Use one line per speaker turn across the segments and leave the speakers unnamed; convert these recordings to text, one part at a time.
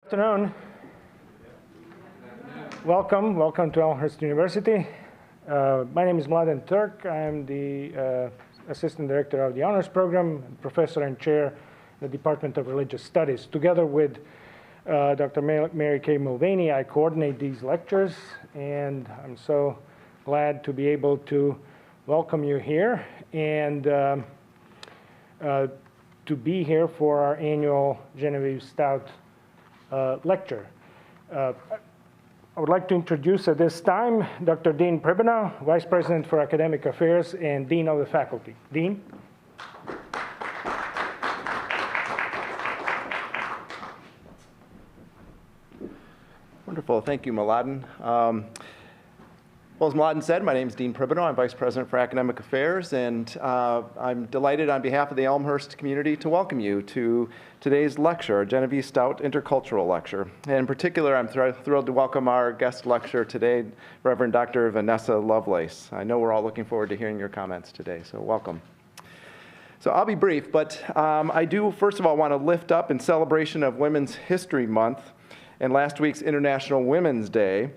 Good afternoon. Welcome to Elmhurst University. My name is Mladen Turk. I'm the Assistant Director of the Honors Program, Professor and Chair in the Department of Religious Studies. Together with Dr. Mary Kay Mulvaney, I coordinate these lectures, and I'm so glad to be able to welcome you here and to be here for our annual Genevieve Stout lecture. I would like to introduce at this time Dr. Dean Pribenow, Vice President for Academic Affairs and Dean of the Faculty. Dean?
Wonderful. Thank you, Mladen. Well, as Mladen said, my name is Dean Pribenow. I'm Vice President for Academic Affairs, and I'm delighted on behalf of the Elmhurst community to welcome you to today's lecture, Genevieve Stout Intercultural Lecture. And in particular, I'm thrilled to welcome our guest lecturer today, Reverend Dr. Vanessa Lovelace. I know we're all looking forward to hearing your comments today, so welcome. So I'll be brief, but I do, first of all, want to lift up in celebration of Women's History Month and last week's International Women's Day,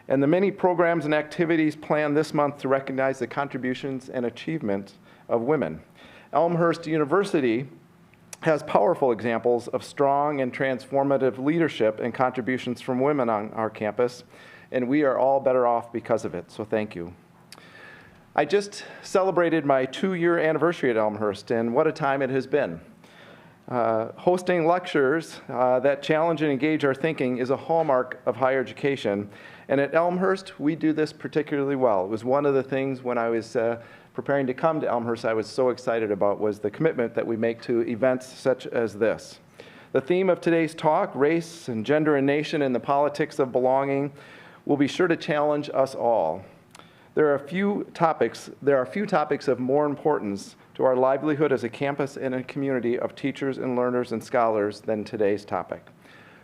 and the many programs and activities planned this month to recognize the contributions and achievements of women. Elmhurst University has powerful examples of strong and transformative leadership and contributions from women on our campus, and we are all better off because of it, so thank you. I just celebrated my 2-year anniversary at Elmhurst, and what a time it has been. Hosting lectures that challenge and engage our thinking is a hallmark of higher education. And at Elmhurst, we do this particularly well. It was one of the things when I was preparing to come to Elmhurst I was so excited about was the commitment that we make to events such as this. The theme of today's talk, race and gender and nation and the politics of belonging, will be sure to challenge us all. There are few topics of more importance to our livelihood as a campus and a community of teachers and learners and scholars than today's topic.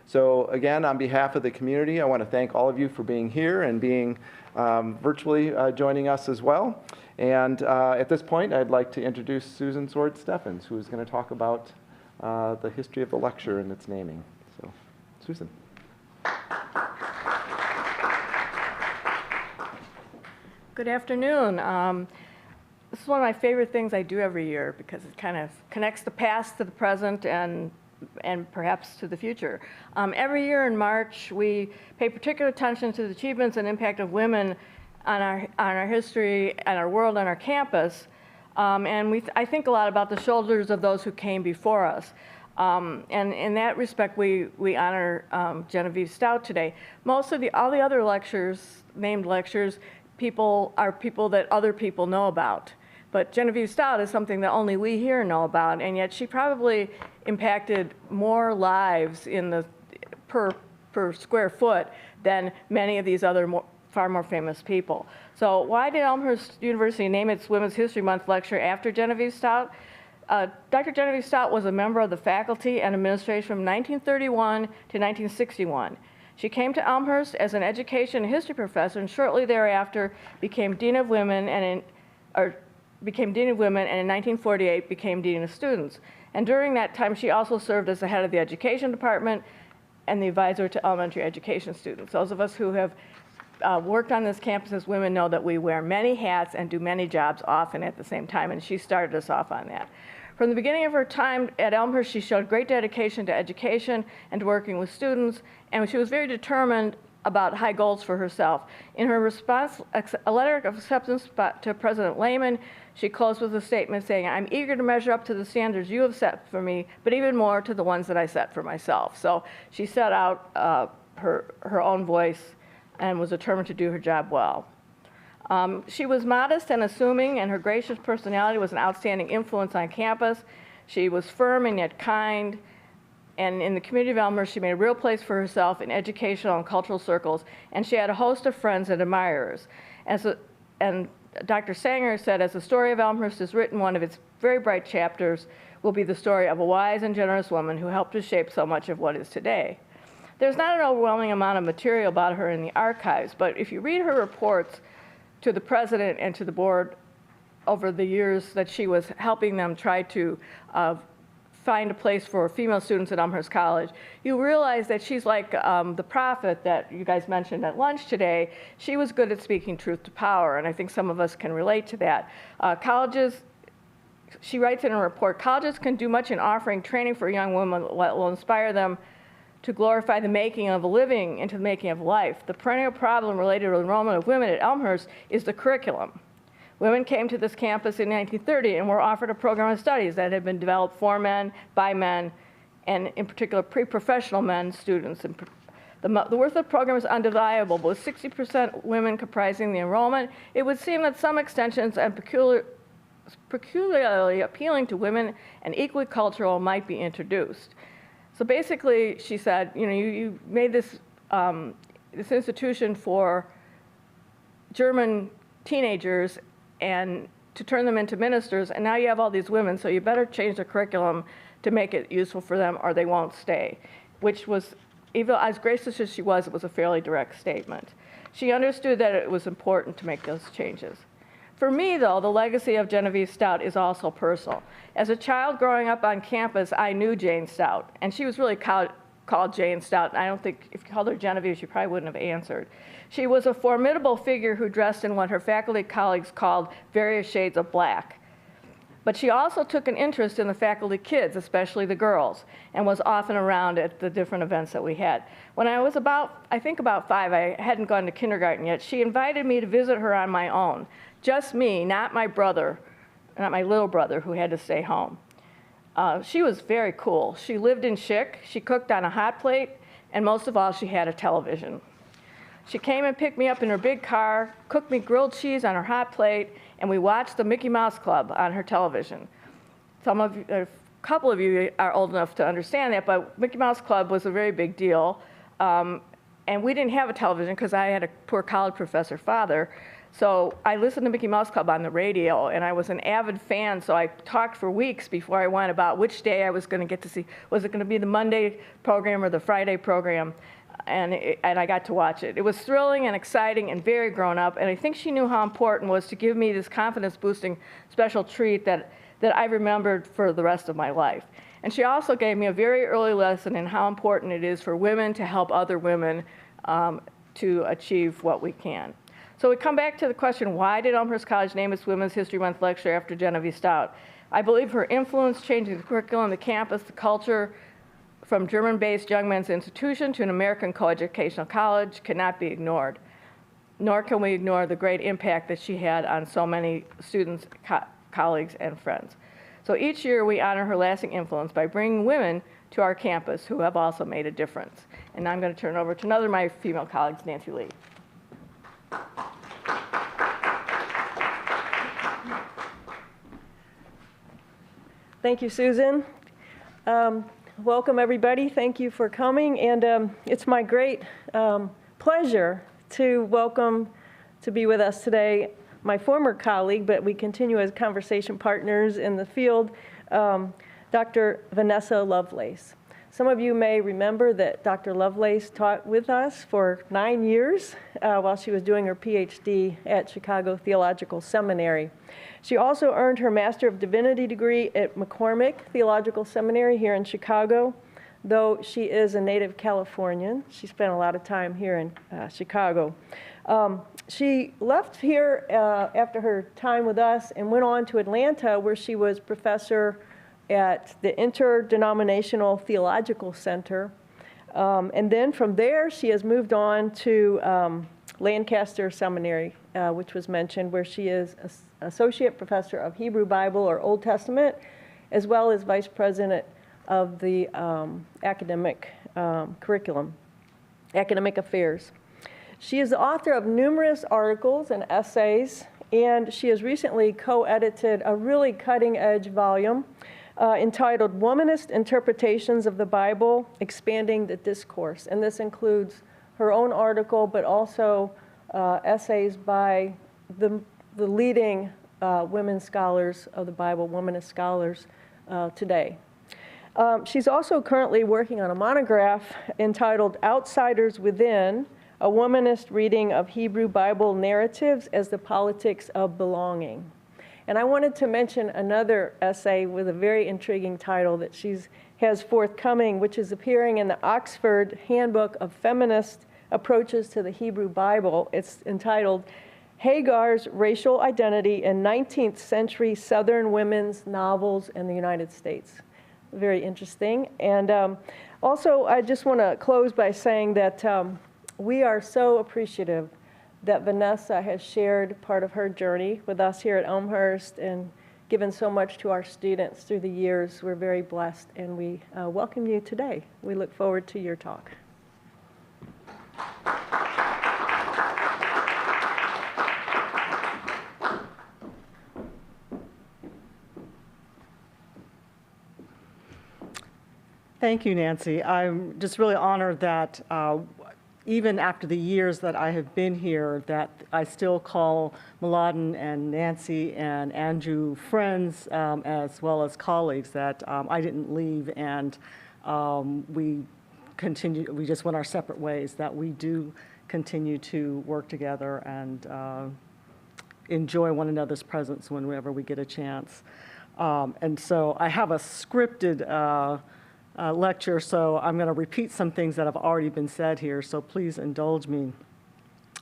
So again, on behalf of the community, I want to thank all of you for being here and being virtually joining us as well. And at this point, I'd like to introduce Susan Sword-Steffens, who is going to talk about the history of the lecture and its naming. So, Susan.
Good afternoon. This is one of my favorite things I do every year because it kind of connects the past to the present and perhaps to the future. Every year in March, we pay particular attention to the achievements and impact of women on our history and our world on our campus. I think a lot about the shoulders of those who came before us. And in that respect, we honor Genevieve Stout today. All the other lectures, named lectures, are people that other people know about. But Genevieve Stout is something that only we here know about, and yet she probably impacted more lives in the per square foot than many of these other far more famous people. So why did Elmhurst University name its Women's History Month lecture after Genevieve Stout? Dr. Genevieve Stout was a member of the faculty and administration from 1931 to 1961. She came to Elmhurst as an education and history professor, and shortly thereafter became Dean of Women, and in 1948 became Dean of Students. And during that time, she also served as the head of the education department and the advisor to elementary education students. Those of us who have worked on this campus as women know that we wear many hats and do many jobs often at the same time, and she started us off on that. From the beginning of her time at Elmhurst, she showed great dedication to education and to working with students, and she was very determined about high goals for herself. In her response, a letter of acceptance to President Lehman, she closed with a statement saying, "I'm eager to measure up to the standards you have set for me, but even more to the ones that I set for myself." So she set out her own voice and was determined to do her job well. She was modest and assuming, and her gracious personality was an outstanding influence on campus. She was firm and yet kind, and in the community of Elmhurst, she made a real place for herself in educational and cultural circles, and she had a host of friends and admirers. And Dr. Sanger said, as the story of Elmhurst is written, one of its very bright chapters will be the story of a wise and generous woman who helped to shape so much of what is today. There's not an overwhelming amount of material about her in the archives, but if you read her reports to the president and to the board over the years that she was helping them try to find a place for female students at Elmhurst College, you realize that she's like the prophet that you guys mentioned at lunch today. She was good at speaking truth to power, and I think some of us can relate to that. Colleges, she writes in a report, colleges can do much in offering training for young women that will inspire them to glorify the making of a living into the making of life. The perennial problem related to enrollment of women at Elmhurst is the curriculum. Women came to this campus in 1930 and were offered a program of studies that had been developed for men, by men, and in particular pre-professional men students. And the worth of the program is undeniable, but with 60% women comprising the enrollment, it would seem that some extensions and peculiarly appealing to women and equally cultural might be introduced. So basically, she said, you know, you made this, this institution for German teenagers and to turn them into ministers, and now you have all these women, so you better change the curriculum to make it useful for them or they won't stay, which was, even as gracious as she was, it was a fairly direct statement. She understood that it was important to make those changes. For me, though, the legacy of Genevieve Stout is also personal. As a child growing up on campus, I knew Jane Stout, and she was really called Jane Stout. I don't think, if you called her Genevieve, she probably wouldn't have answered. She was a formidable figure who dressed in what her faculty colleagues called various shades of black. But she also took an interest in the faculty kids, especially the girls, and was often around at the different events that we had. When I was about 5, I hadn't gone to kindergarten yet, she invited me to visit her on my own. Just me, not my brother, not my little brother who had to stay home. She was very cool. She lived in chic, she cooked on a hot plate, and most of all, she had a television. She came and picked me up in her big car, cooked me grilled cheese on her hot plate, and we watched the Mickey Mouse Club on her television. A couple of you are old enough to understand that, but Mickey Mouse Club was a very big deal. And we didn't have a television because I had a poor college professor father. So I listened to Mickey Mouse Club on the radio, and I was an avid fan, so I talked for weeks before I went about which day I was going to get to see. Was it going to be the Monday program or the Friday program? And I got to watch it. It was thrilling and exciting and very grown up, and I think she knew how important it was to give me this confidence-boosting special treat that I remembered for the rest of my life. And she also gave me a very early lesson in how important it is for women to help other women to achieve what we can. So we come back to the question, why did Elmhurst College name its Women's History Month lecture after Genevieve Stout? I believe her influence changing the curriculum, the campus, the culture, from German-based young men's institution to an American coeducational college cannot be ignored. Nor can we ignore the great impact that she had on so many students, colleagues, and friends. So each year we honor her lasting influence by bringing women to our campus who have also made a difference. And now I'm going to turn it over to another of my female colleagues, Nancy Lee.
Thank you, Susan. Welcome, everybody. Thank you for coming. And it's my great pleasure to be with us today, my former colleague, but we continue as conversation partners in the field, Dr. Vanessa Lovelace. Some of you may remember that Dr. Lovelace taught with us for 9 years while she was doing her Ph.D. at Chicago Theological Seminary. She also earned her Master of Divinity degree at McCormick Theological Seminary here in Chicago. Though she is a native Californian, she spent a lot of time here in Chicago. She left here after her time with us and went on to Atlanta, where she was professor at the Interdenominational Theological Center. And then from there, she has moved on to Lancaster Seminary, which was mentioned, where she is Associate Professor of Hebrew Bible or Old Testament, as well as Vice President of the academic curriculum, academic affairs. She is the author of numerous articles and essays, and she has recently co-edited a really cutting-edge volume entitled Womanist Interpretations of the Bible, Expanding the Discourse. And this includes her own article, but also essays by the leading women scholars of the Bible, womanist scholars today. She's also currently working on a monograph entitled Outsiders Within, a womanist reading of Hebrew Bible narratives as the politics of belonging. And I wanted to mention another essay with a very intriguing title that she has forthcoming, which is appearing in the Oxford Handbook of Feminist Approaches to the Hebrew Bible. It's entitled Hagar's Racial Identity in 19th Century Southern Women's Novels in the United States. Very interesting. And also, I just want to close by saying that we are so appreciative that Vanessa has shared part of her journey with us here at Elmhurst and given so much to our students through the years. We're very blessed, and we welcome you today. We look forward to your talk.
Thank you, Nancy. I'm just really honored that even after the years that I have been here, that I still call Mladen and Nancy and Andrew friends as well as colleagues, that I didn't leave and we just went our separate ways, that we do continue to work together and enjoy one another's presence whenever we get a chance. And so I have a scripted lecture, so I'm going to repeat some things that have already been said here, so please indulge me.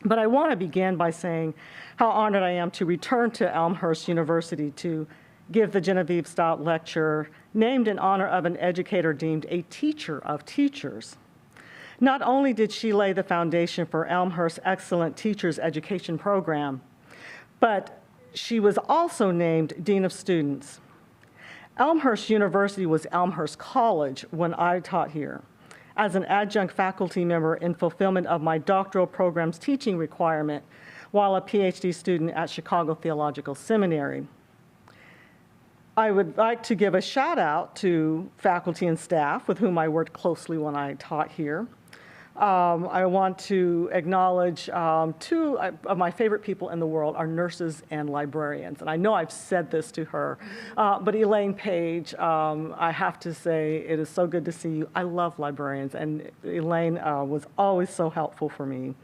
But I want to begin by saying how honored I am to return to Elmhurst University to give the Genevieve Stout Lecture, named in honor of an educator deemed a teacher of teachers. Not only did she lay the foundation for Elmhurst's excellent teachers education program, but she was also named Dean of Students. Elmhurst University was Elmhurst College when I taught here, as an adjunct faculty member in fulfillment of my doctoral program's teaching requirement while a Ph.D. student at Chicago Theological Seminary. I would like to give a shout out to faculty and staff with whom I worked closely when I taught here. I want to acknowledge two of my favorite people in the world are nurses and librarians. And I know I've said this to her, but Elaine Page, I have to say, it is so good to see you. I love librarians, and Elaine was always so helpful for me.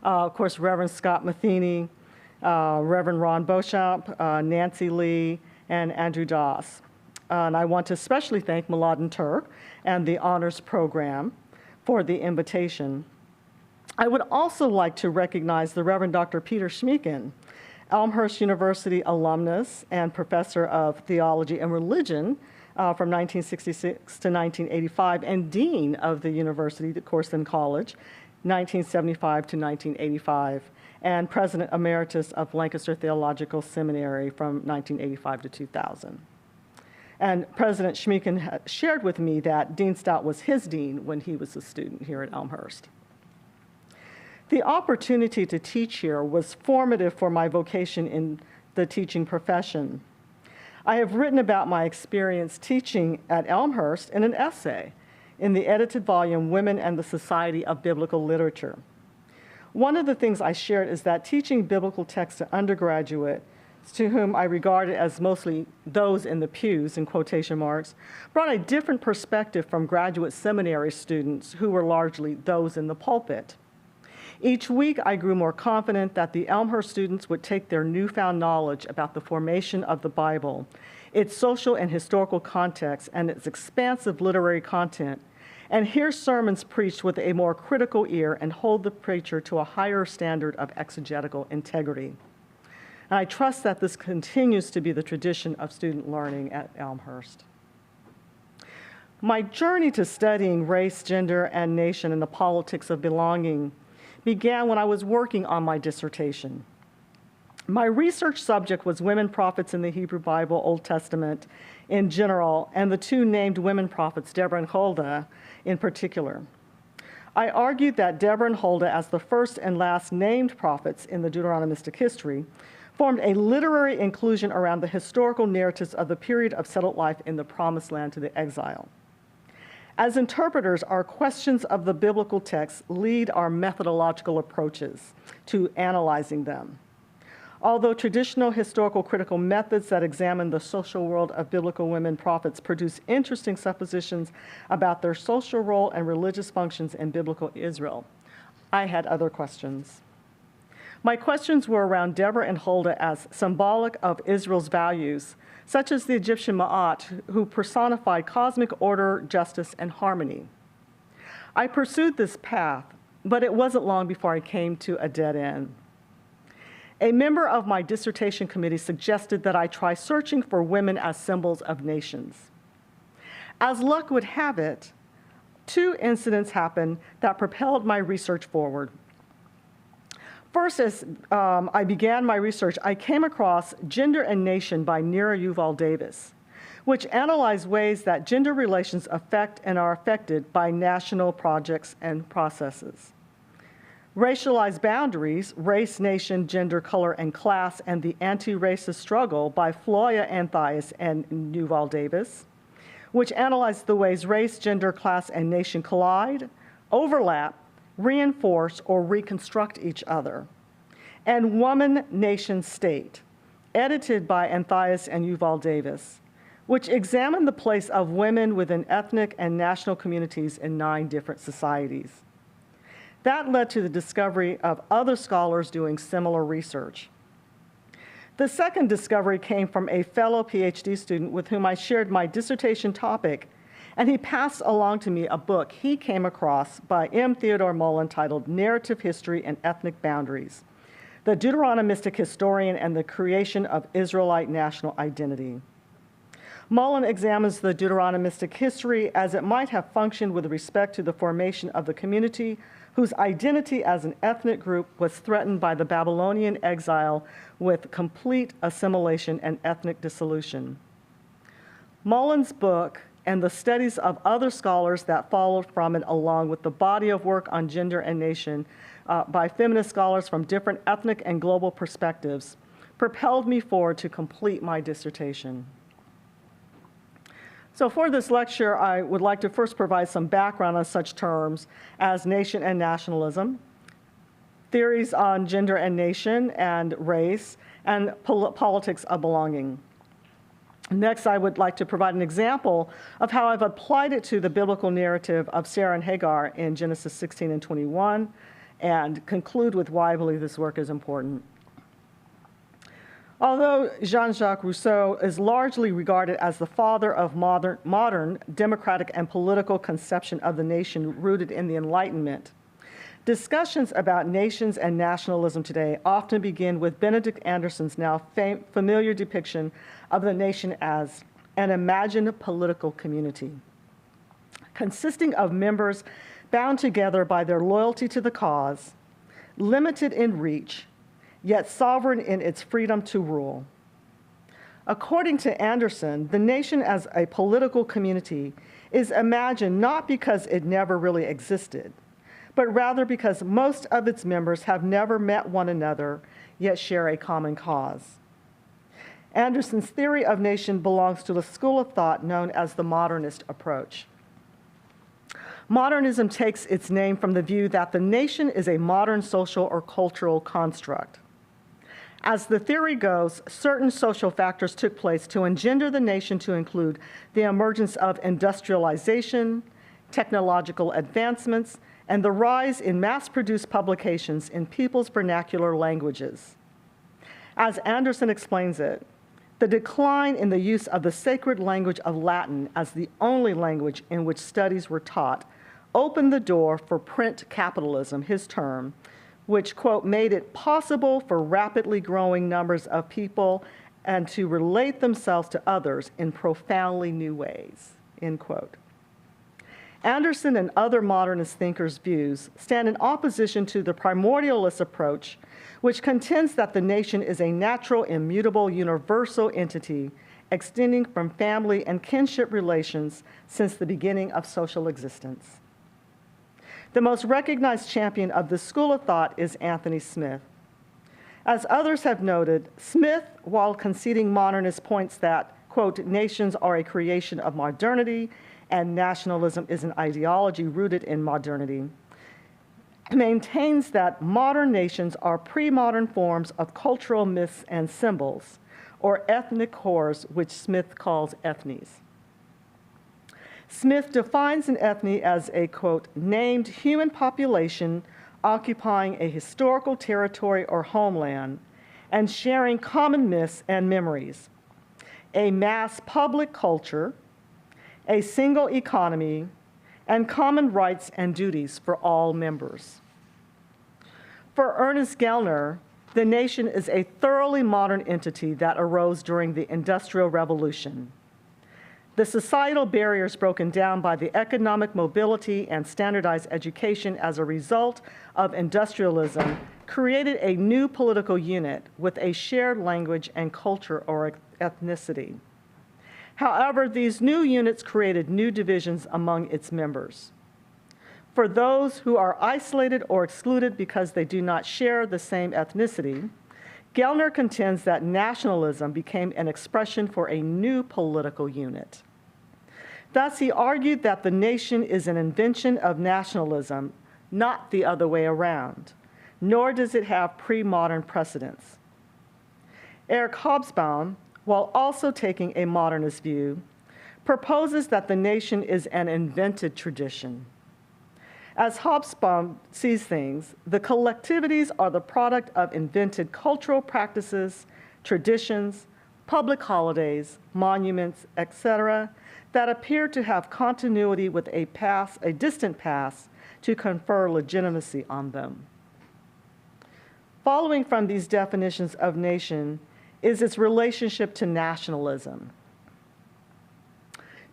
Of course, Reverend Scott Matheny, Reverend Ron Beauchamp, Nancy Lee, and Andrew Doss. And I want to especially thank Mladen Turk and the Honors Program for the invitation. I would also like to recognize the Reverend Dr. Peter Schmeeken, Elmhurst University alumnus and professor of theology and religion from 1966 to 1985, and dean of the university, of course, then college, 1975 to 1985, and president emeritus of Lancaster Theological Seminary from 1985 to 2000. And President Schmeeken shared with me that Dean Stout was his dean when he was a student here at Elmhurst. The opportunity to teach here was formative for my vocation in the teaching profession. I have written about my experience teaching at Elmhurst in an essay in the edited volume, Women and the Society of Biblical Literature. One of the things I shared is that teaching biblical text to undergraduate, to whom I regarded as mostly those in the pews, in quotation marks, brought a different perspective from graduate seminary students who were largely those in the pulpit. Each week, I grew more confident that the Elmhurst students would take their newfound knowledge about the formation of the Bible, its social and historical context, and its expansive literary content, and hear sermons preached with a more critical ear and hold the preacher to a higher standard of exegetical integrity. And I trust that this continues to be the tradition of student learning at Elmhurst. My journey to studying race, gender, and nation and the politics of belonging began when I was working on my dissertation. My research subject was women prophets in the Hebrew Bible, Old Testament in general, and the two named women prophets, Deborah and Huldah, in particular. I argued that Deborah and Huldah, as the first and last named prophets in the Deuteronomistic history, formed a literary inclusion around the historical narratives of the period of settled life in the Promised Land to the exile. As interpreters, our questions of the biblical text lead our methodological approaches to analyzing them. Although traditional historical critical methods that examine the social world of biblical women prophets produce interesting suppositions about their social role and religious functions in biblical Israel, I had other questions. My questions were around Deborah and Huldah as symbolic of Israel's values, such as the Egyptian Ma'at, who personified cosmic order, justice, and harmony. I pursued this path, but it wasn't long before I came to a dead end. A member of my dissertation committee suggested that I try searching for women as symbols of nations. As luck would have it, two incidents happened that propelled my research forward. First, as I began my research, I came across Gender and Nation by Nira Yuval Davis, which analyzed ways that gender relations affect and are affected by national projects and processes. Racialized Boundaries, Race, Nation, Gender, Color, and Class, and the Anti-Racist Struggle by Floya Anthias and Yuval Davis, which analyzed the ways race, gender, class, and nation collide, overlap, reinforce, or reconstruct each other. And Woman, Nation, State, edited by Anthias and Yuval Davis, which examined the place of women within ethnic and national communities in 9 different societies. That led to the discovery of other scholars doing similar research. The second discovery came from a fellow Ph.D. student with whom I shared my dissertation topic, and he passed along to me a book he came across by M. Theodore Mullen titled Narrative History and Ethnic Boundaries, the Deuteronomistic Historian and the Creation of Israelite National Identity. Mullen examines the Deuteronomistic history as it might have functioned with respect to the formation of the community whose identity as an ethnic group was threatened by the Babylonian exile with complete assimilation and ethnic dissolution. Mullen's book and the studies of other scholars that followed from it, along with the body of work on gender and nation by feminist scholars from different ethnic and global perspectives, propelled me forward to complete my dissertation. So for this lecture, I would like to first provide some background on such terms as nation and nationalism, theories on gender and nation and race, and politics of belonging. Next, I would like to provide an example of how I've applied it to the biblical narrative of Sarah and Hagar in Genesis 16 and 21, and conclude with why I believe this work is important. Although Jean-Jacques Rousseau is largely regarded as the father of modern democratic and political conception of the nation rooted in the Enlightenment, discussions about nations and nationalism today often begin with Benedict Anderson's now familiar depiction of the nation as an imagined political community, consisting of members bound together by their loyalty to the cause, limited in reach, yet sovereign in its freedom to rule. According to Anderson, the nation as a political community is imagined not because it never really existed, but rather because most of its members have never met one another, yet share a common cause. Anderson's theory of nation belongs to the school of thought known as the modernist approach. Modernism takes its name from the view that the nation is a modern social or cultural construct. As the theory goes, certain social factors took place to engender the nation to include the emergence of industrialization, technological advancements, and the rise in mass-produced publications in people's vernacular languages. As Anderson explains it, the decline in the use of the sacred language of Latin as the only language in which studies were taught opened the door for print capitalism, his term, which, quote, made it possible for rapidly growing numbers of people and to relate themselves to others in profoundly new ways, end quote. Anderson and other modernist thinkers' views stand in opposition to the primordialist approach, which contends that the nation is a natural, immutable, universal entity extending from family and kinship relations since the beginning of social existence. The most recognized champion of this school of thought is Anthony Smith. As others have noted, Smith, while conceding modernist points that, quote, nations are a creation of modernity and nationalism is an ideology rooted in modernity, maintains that modern nations are pre-modern forms of cultural myths and symbols, or ethnic cores, which Smith calls ethnies. Smith defines an ethne as a, quote, named human population occupying a historical territory or homeland and sharing common myths and memories, a mass public culture, a single economy, and common rights and duties for all members. For Ernest Gellner, the nation is a thoroughly modern entity that arose during the Industrial Revolution. The societal barriers broken down by the economic mobility and standardized education as a result of industrialism created a new political unit with a shared language and culture or ethnicity. However, these new units created new divisions among its members. For those who are isolated or excluded because they do not share the same ethnicity, Gellner contends that nationalism became an expression for a new political unit. Thus, he argued that the nation is an invention of nationalism, not the other way around, nor does it have pre-modern precedents. Eric Hobsbawm, while also taking a modernist view, proposes that the nation is an invented tradition. As Hobsbawm sees things, the collectivities are the product of invented cultural practices, traditions, public holidays, monuments, etc., that appear to have continuity with a distant past to confer legitimacy on them. Following from these definitions of nation is its relationship to nationalism.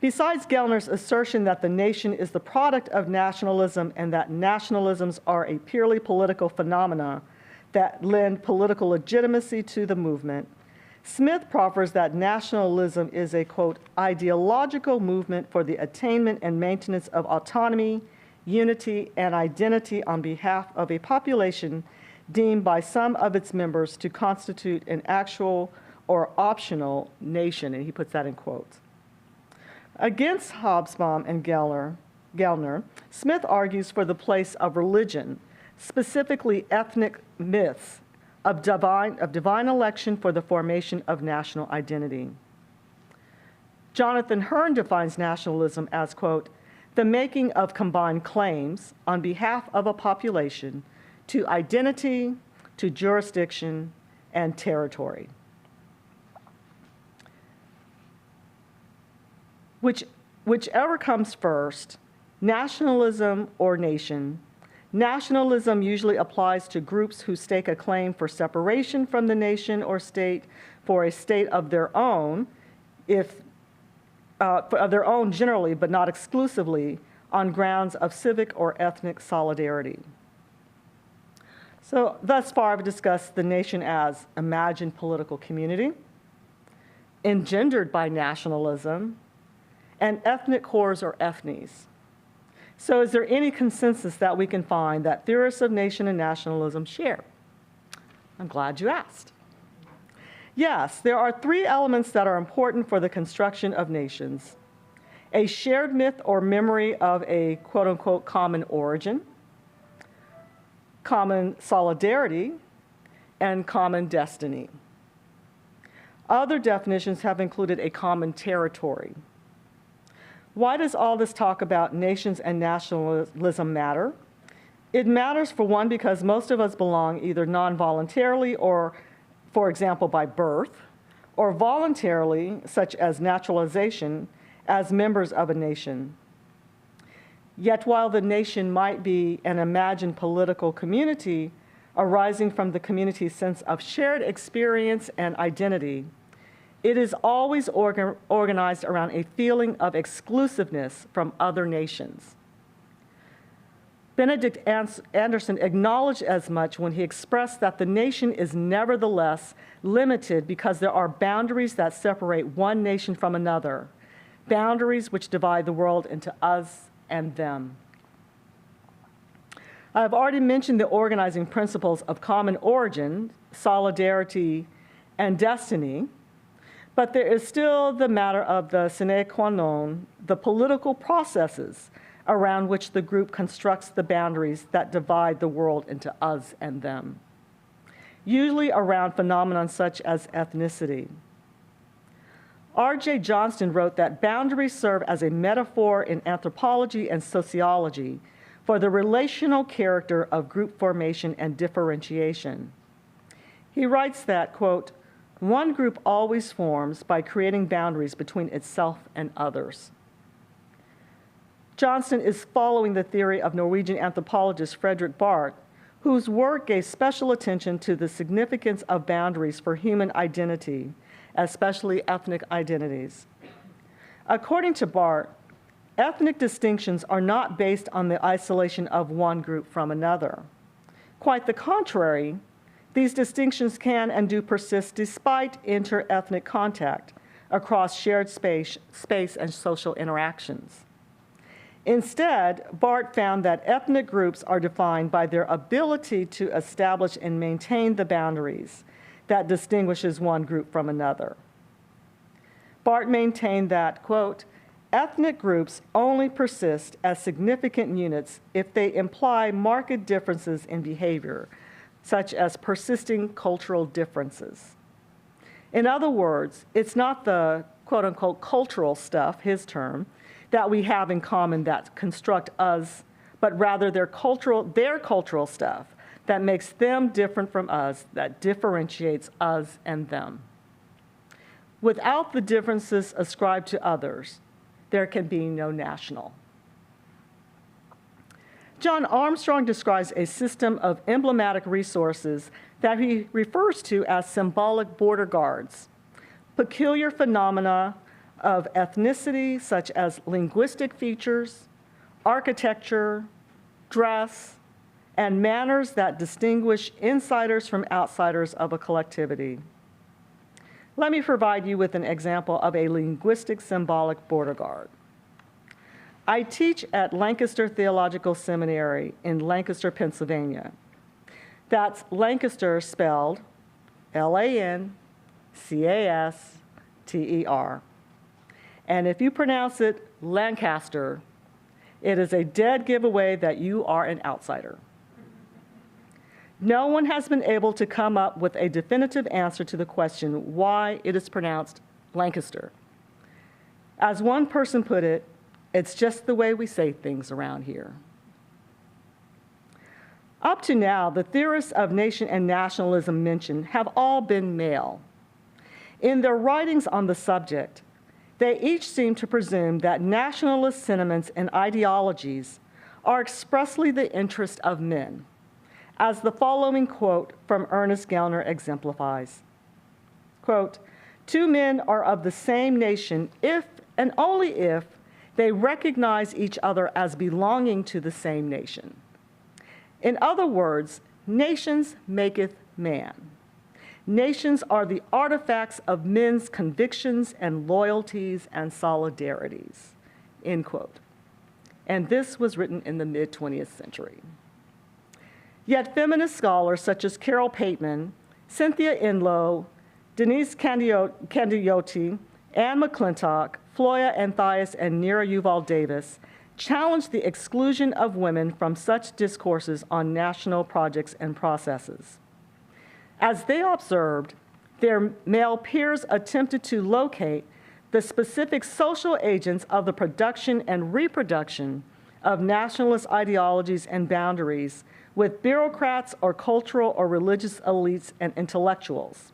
Besides Gellner's assertion that the nation is the product of nationalism and that nationalisms are a purely political phenomena that lend political legitimacy to the movement, Smith proffers that nationalism is a, quote, ideological movement for the attainment and maintenance of autonomy, unity, and identity on behalf of a population deemed by some of its members to constitute an actual or optional nation, and he puts that in quotes. Against Hobsbawm and Gellner, Smith argues for the place of religion, specifically ethnic myths, of divine election for the formation of national identity. Jonathan Hearn defines nationalism as, quote, the making of combined claims on behalf of a population to identity, to jurisdiction, and territory. Whichever comes first, nationalism or nation, nationalism usually applies to groups who stake a claim for separation from the nation or state for a state of their own, of their own generally, but not exclusively, on grounds of civic or ethnic solidarity. So thus far, I've discussed the nation as imagined political community, engendered by nationalism, and ethnic cores or ethnies. So is there any consensus that we can find that theorists of nation and nationalism share? I'm glad you asked. Yes, there are three elements that are important for the construction of nations: a shared myth or memory of a quote-unquote common origin, common solidarity, and common destiny. Other definitions have included a common territory. Why does all this talk about nations and nationalism matter? It matters, for one, because most of us belong either non-voluntarily or, for example, by birth, or voluntarily, such as naturalization, as members of a nation. Yet while the nation might be an imagined political community arising from the community's sense of shared experience and identity, it is always organized around a feeling of exclusiveness from other nations. Benedict Anderson acknowledged as much when he expressed that the nation is nevertheless limited because there are boundaries that separate one nation from another, boundaries which divide the world into us and them. I have already mentioned the organizing principles of common origin, solidarity, and destiny, but there is still the matter of the sine qua non, the political processes around which the group constructs the boundaries that divide the world into us and them, usually around phenomena such as ethnicity. R.J. Johnston wrote that boundaries serve as a metaphor in anthropology and sociology for the relational character of group formation and differentiation. He writes that, quote, "One group always forms by creating boundaries between itself and others." Johnston is following the theory of Norwegian anthropologist Fredrik Barth, whose work gave special attention to the significance of boundaries for human identity, especially ethnic identities. According to Barth, ethnic distinctions are not based on the isolation of one group from another. Quite the contrary, these distinctions can and do persist despite inter-ethnic contact across shared space and social interactions. Instead, Barth found that ethnic groups are defined by their ability to establish and maintain the boundaries that distinguishes one group from another. Barth maintained that, quote, "Ethnic groups only persist as significant units if they imply marked differences in behavior, such as persisting cultural differences." In other words, it's not the quote-unquote cultural stuff, his term, that we have in common that construct us, but rather their cultural stuff that makes them different from us, that differentiates us and them. Without the differences ascribed to others, there can be no national. John Armstrong describes a system of emblematic resources that he refers to as symbolic border guards, peculiar phenomena of ethnicity such as linguistic features, architecture, dress, and manners that distinguish insiders from outsiders of a collectivity. Let me provide you with an example of a linguistic symbolic border guard. I teach at Lancaster Theological Seminary in Lancaster, Pennsylvania. That's Lancaster spelled Lancaster. And if you pronounce it Lancaster, it is a dead giveaway that you are an outsider. No one has been able to come up with a definitive answer to the question why it is pronounced Lancaster. As one person put it, it's just the way we say things around here. Up to now, the theorists of nation and nationalism mentioned have all been male. In their writings on the subject, they each seem to presume that nationalist sentiments and ideologies are expressly the interest of men, as the following quote from Ernest Gellner exemplifies. Quote, "Two men are of the same nation if and only if they recognize each other as belonging to the same nation. In other words, nations maketh man. Nations are the artifacts of men's convictions and loyalties and solidarities," end quote. And this was written in the mid-20th century. Yet feminist scholars such as Carol Pateman, Cynthia Enlow, Denise Candioti, Anne McClintock, Floya Anthias, and Nira Yuval Davis challenged the exclusion of women from such discourses on national projects and processes. As they observed, their male peers attempted to locate the specific social agents of the production and reproduction of nationalist ideologies and boundaries with bureaucrats or cultural or religious elites and intellectuals,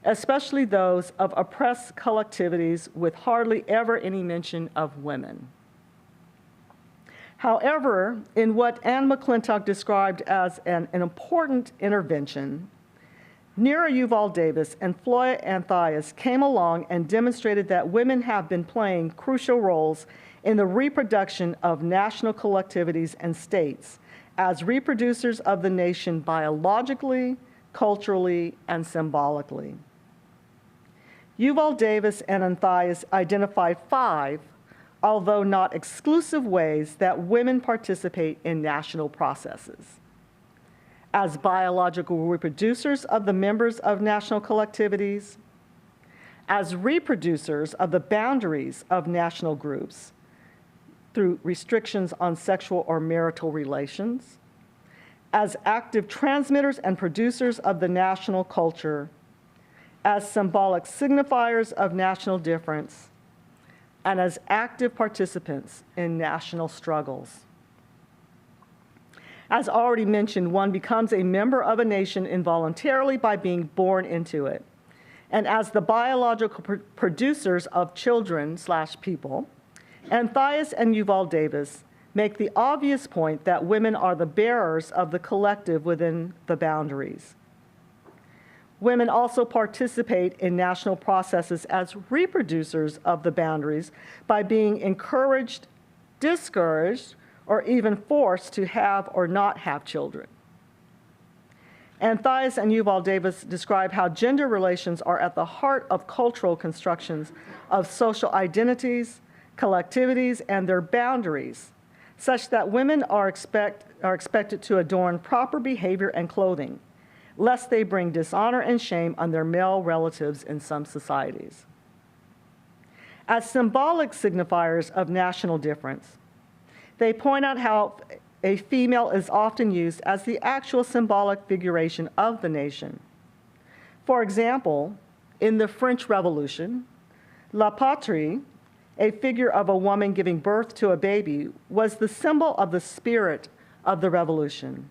especially those of oppressed collectivities with hardly ever any mention of women. However, in what Anne McClintock described as an important intervention, Nira Yuval Davis and Floya Anthias came along and demonstrated that women have been playing crucial roles in the reproduction of national collectivities and states as reproducers of the nation biologically, culturally, and symbolically. Yuval Davis and Anthias identified 5, although not exclusive, ways that women participate in national processes: as biological reproducers of the members of national collectivities, as reproducers of the boundaries of national groups through restrictions on sexual or marital relations, as active transmitters and producers of the national culture, as symbolic signifiers of national difference, and as active participants in national struggles. As already mentioned, one becomes a member of a nation involuntarily by being born into it. And as the biological producers of children/people, Anthias and Yuval Davis make the obvious point that women are the bearers of the collective within the boundaries. Women also participate in national processes as reproducers of the boundaries by being encouraged, discouraged, or even forced to have or not have children. Anthias and Yuval Davis describe how gender relations are at the heart of cultural constructions of social identities, collectivities, and their boundaries, such that women are expected to adorn proper behavior and clothing, lest they bring dishonor and shame on their male relatives in some societies. As symbolic signifiers of national difference, they point out how a female is often used as the actual symbolic figuration of the nation. For example, in the French Revolution, La Patrie, a figure of a woman giving birth to a baby, was the symbol of the spirit of the revolution.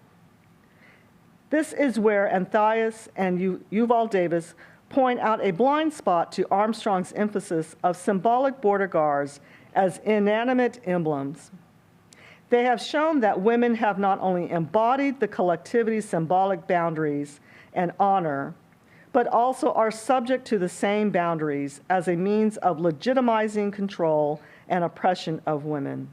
This is where Anthias and Yuval Davis point out a blind spot to Armstrong's emphasis of symbolic border guards as inanimate emblems. They have shown that women have not only embodied the collectivity's symbolic boundaries and honor, but also are subject to the same boundaries as a means of legitimizing control and oppression of women.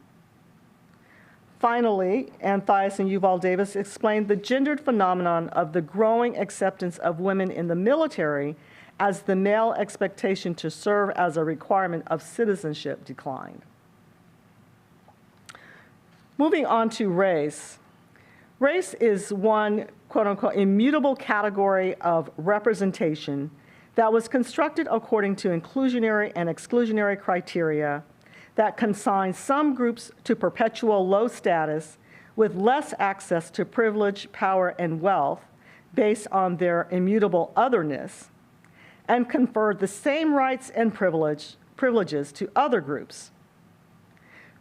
Finally, Anthias and Yuval Davis explained the gendered phenomenon of the growing acceptance of women in the military as the male expectation to serve as a requirement of citizenship declined. Moving on to race. Race is one, quote unquote, immutable category of representation that was constructed according to inclusionary and exclusionary criteria that consigns some groups to perpetual low status with less access to privilege, power, and wealth based on their immutable otherness, and conferred the same rights and privileges to other groups.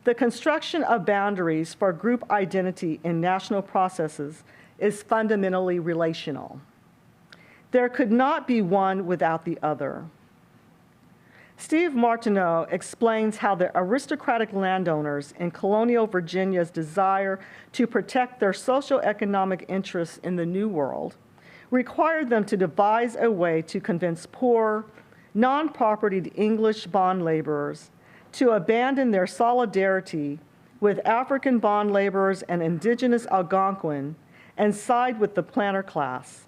The construction of boundaries for group identity in national processes is fundamentally relational. There could not be one without the other. Steve Martineau explains how the aristocratic landowners in colonial Virginia's desire to protect their socioeconomic interests in the New World required them to devise a way to convince poor, non-propertied English bond laborers to abandon their solidarity with African bond laborers and indigenous Algonquin and side with the planter class.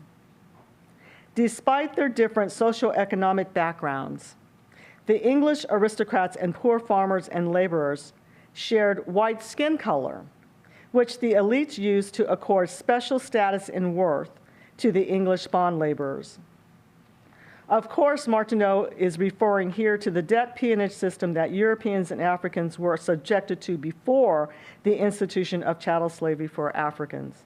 Despite their different socioeconomic backgrounds, the English aristocrats and poor farmers and laborers shared white skin color, which the elites used to accord special status and worth to the English bond laborers. Of course, Martineau is referring here to the debt peonage system that Europeans and Africans were subjected to before the institution of chattel slavery for Africans.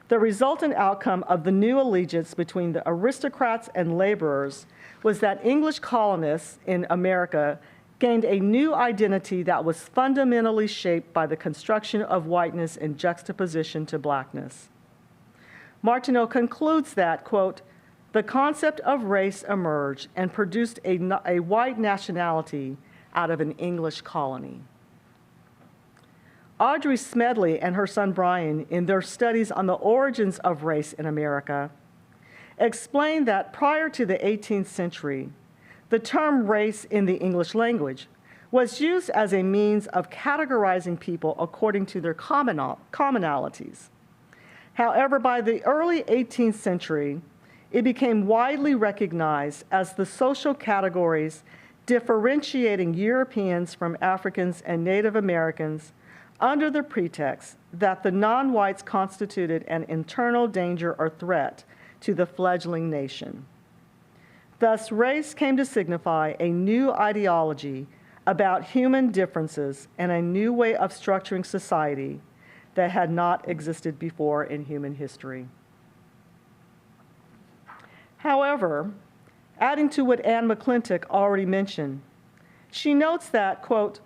The resultant outcome of the new allegiance between the aristocrats and laborers was that English colonists in America gained a new identity that was fundamentally shaped by the construction of whiteness in juxtaposition to blackness. Martineau concludes that, quote, the concept of race emerged and produced a white nationality out of an English colony. Audrey Smedley and her son Brian, in their studies on the origins of race in America, explained that prior to the 18th century, the term race in the English language was used as a means of categorizing people according to their commonalities. However, by the early 18th century, it became widely recognized as the social categories differentiating Europeans from Africans and Native Americans under the pretext that the non-whites constituted an internal danger or threat to the fledgling nation. Thus, race came to signify a new ideology about human differences and a new way of structuring society that had not existed before in human history. However, adding to what Anne McClintock already mentioned, she notes that, quote,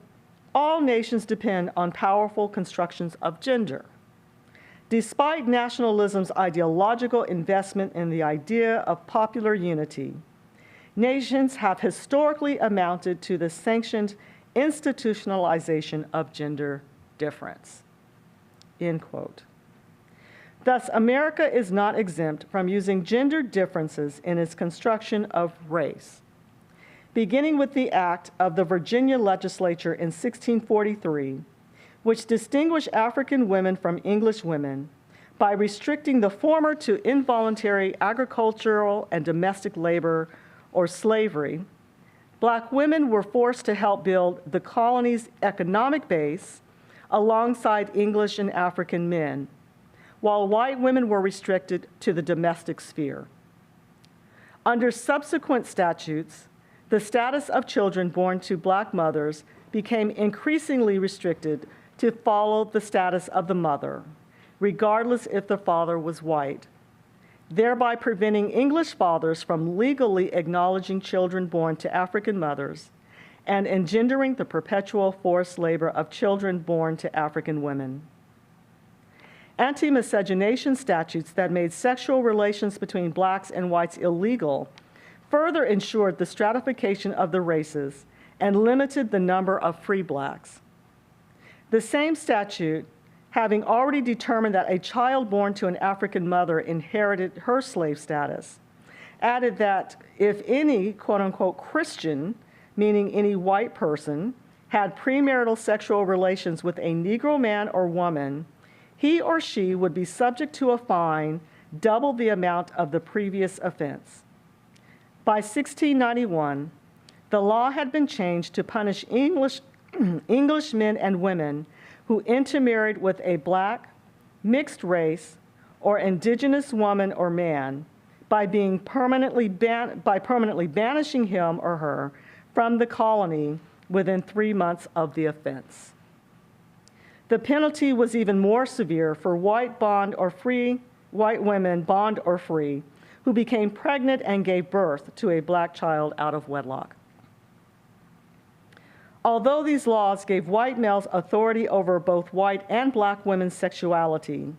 all nations depend on powerful constructions of gender. Despite nationalism's ideological investment in the idea of popular unity, nations have historically amounted to the sanctioned institutionalization of gender difference, end quote. Thus, America is not exempt from using gender differences in its construction of race, beginning with the act of the Virginia legislature in 1643, which distinguished African women from English women by restricting the former to involuntary agricultural and domestic labor or slavery. Black women were forced to help build the colony's economic base alongside English and African men, while white women were restricted to the domestic sphere. Under subsequent statutes, the status of children born to Black mothers became increasingly restricted to follow the status of the mother, regardless if the father was white, thereby preventing English fathers from legally acknowledging children born to African mothers and engendering the perpetual forced labor of children born to African women. Anti-miscegenation statutes that made sexual relations between Blacks and whites illegal further ensured the stratification of the races and limited the number of free Blacks. The same statute, having already determined that a child born to an African mother inherited her slave status, added that if any quote-unquote Christian, meaning any white person, had premarital sexual relations with a Negro man or woman, he or she would be subject to a fine double the amount of the previous offense. By 1691, the law had been changed to punish English men and women who intermarried with a Black, mixed race, or indigenous woman or man by permanently banishing him or her from the colony within 3 months of the offense. The penalty was even more severe for white women, bond or free, who became pregnant and gave birth to a Black child out of wedlock. Although these laws gave white males authority over both white and Black women's sexuality,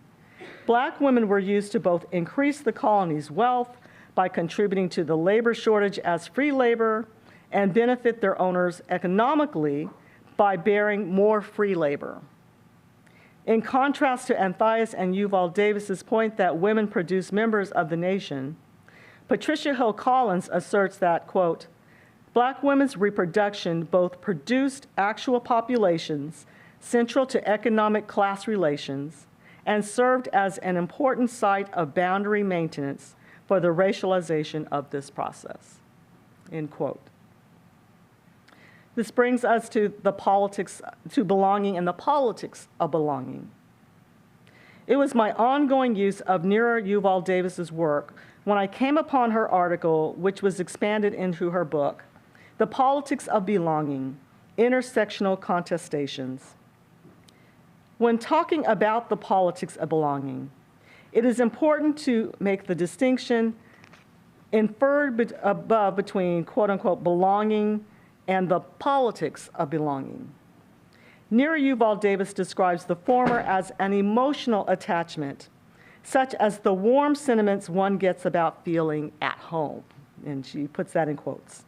Black women were used to both increase the colony's wealth by contributing to the labor shortage as free labor and benefit their owners economically by bearing more free labor. In contrast to Anthias and Uval Davis's point that women produce members of the nation, Patricia Hill Collins asserts that, quote, Black women's reproduction both produced actual populations central to economic class relations and served as an important site of boundary maintenance for the racialization of this process, end quote. This brings us to belonging and the politics of belonging. It was my ongoing use of Nira Yuval Davis's work when I came upon her article, which was expanded into her book, The Politics of Belonging, Intersectional Contestations. When talking about the politics of belonging, it is important to make the distinction inferred above between quote-unquote belonging and the politics of belonging. Nira Yuval Davis describes the former as an emotional attachment, such as the warm sentiments one gets about feeling at home, and she puts that in quotes.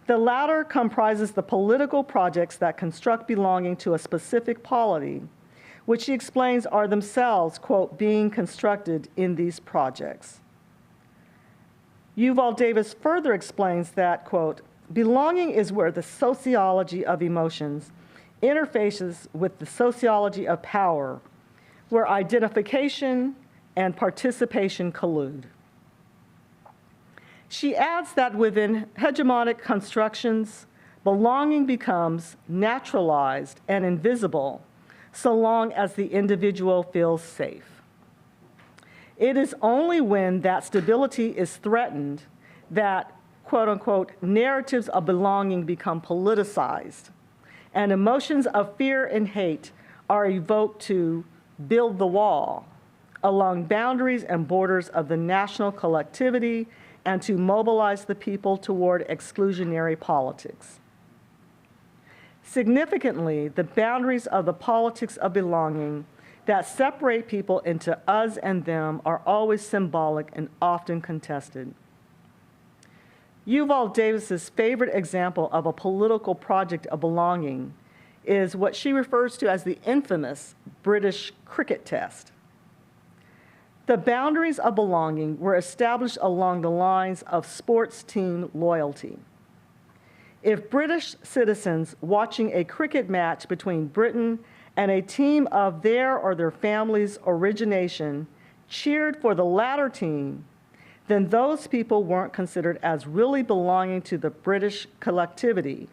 The latter comprises the political projects that construct belonging to a specific polity, which she explains are themselves, quote, being constructed in these projects. Yuval Davis further explains that, quote, belonging is where the sociology of emotions interfaces with the sociology of power, where identification and participation collude. She adds that within hegemonic constructions, belonging becomes naturalized and invisible so long as the individual feels safe. It is only when that stability is threatened that, quote unquote, narratives of belonging become politicized and emotions of fear and hate are evoked to build the wall along boundaries and borders of the national collectivity and to mobilize the people toward exclusionary politics. Significantly, the boundaries of the politics of belonging that separate people into us and them are always symbolic and often contested. Yuval Davis's favorite example of a political project of belonging is what she refers to as the infamous British cricket test. The boundaries of belonging were established along the lines of sports team loyalty. If British citizens watching a cricket match between Britain and a team of their or their family's origination cheered for the latter team, then those people weren't considered as really belonging to the British collectivity,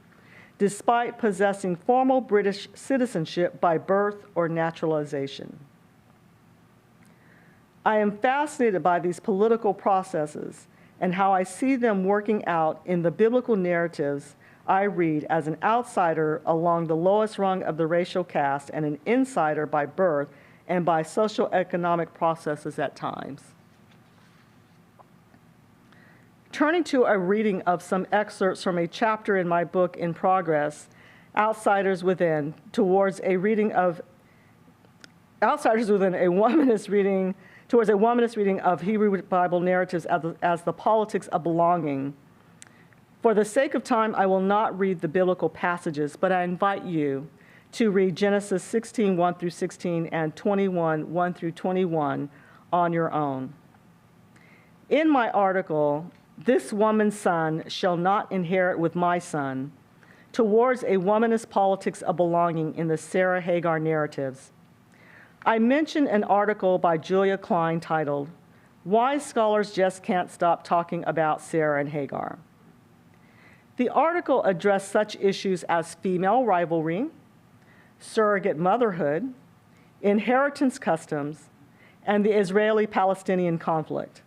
despite possessing formal British citizenship by birth or naturalization. I am fascinated by these political processes and how I see them working out in the biblical narratives I read as an outsider along the lowest rung of the racial caste and an insider by birth and by socioeconomic processes at times. Turning to a reading of some excerpts from a chapter in my book In Progress, Outsiders Within, towards a reading of Outsiders Within, a womanist reading, towards a womanist reading of Hebrew Bible narratives as the politics of belonging. For the sake of time, I will not read the biblical passages, but I invite you to read Genesis 16, 1 through 16, and 21, 1 through 21 on your own. In my article, This Woman's Son Shall Not Inherit with My Son, towards a womanist politics of belonging in the Sarah-Hagar narratives, I mentioned an article by Julia Klein titled, Why Scholars Just Can't Stop Talking About Sarah and Hagar. The article addressed such issues as female rivalry, surrogate motherhood, inheritance customs, and the Israeli-Palestinian conflict.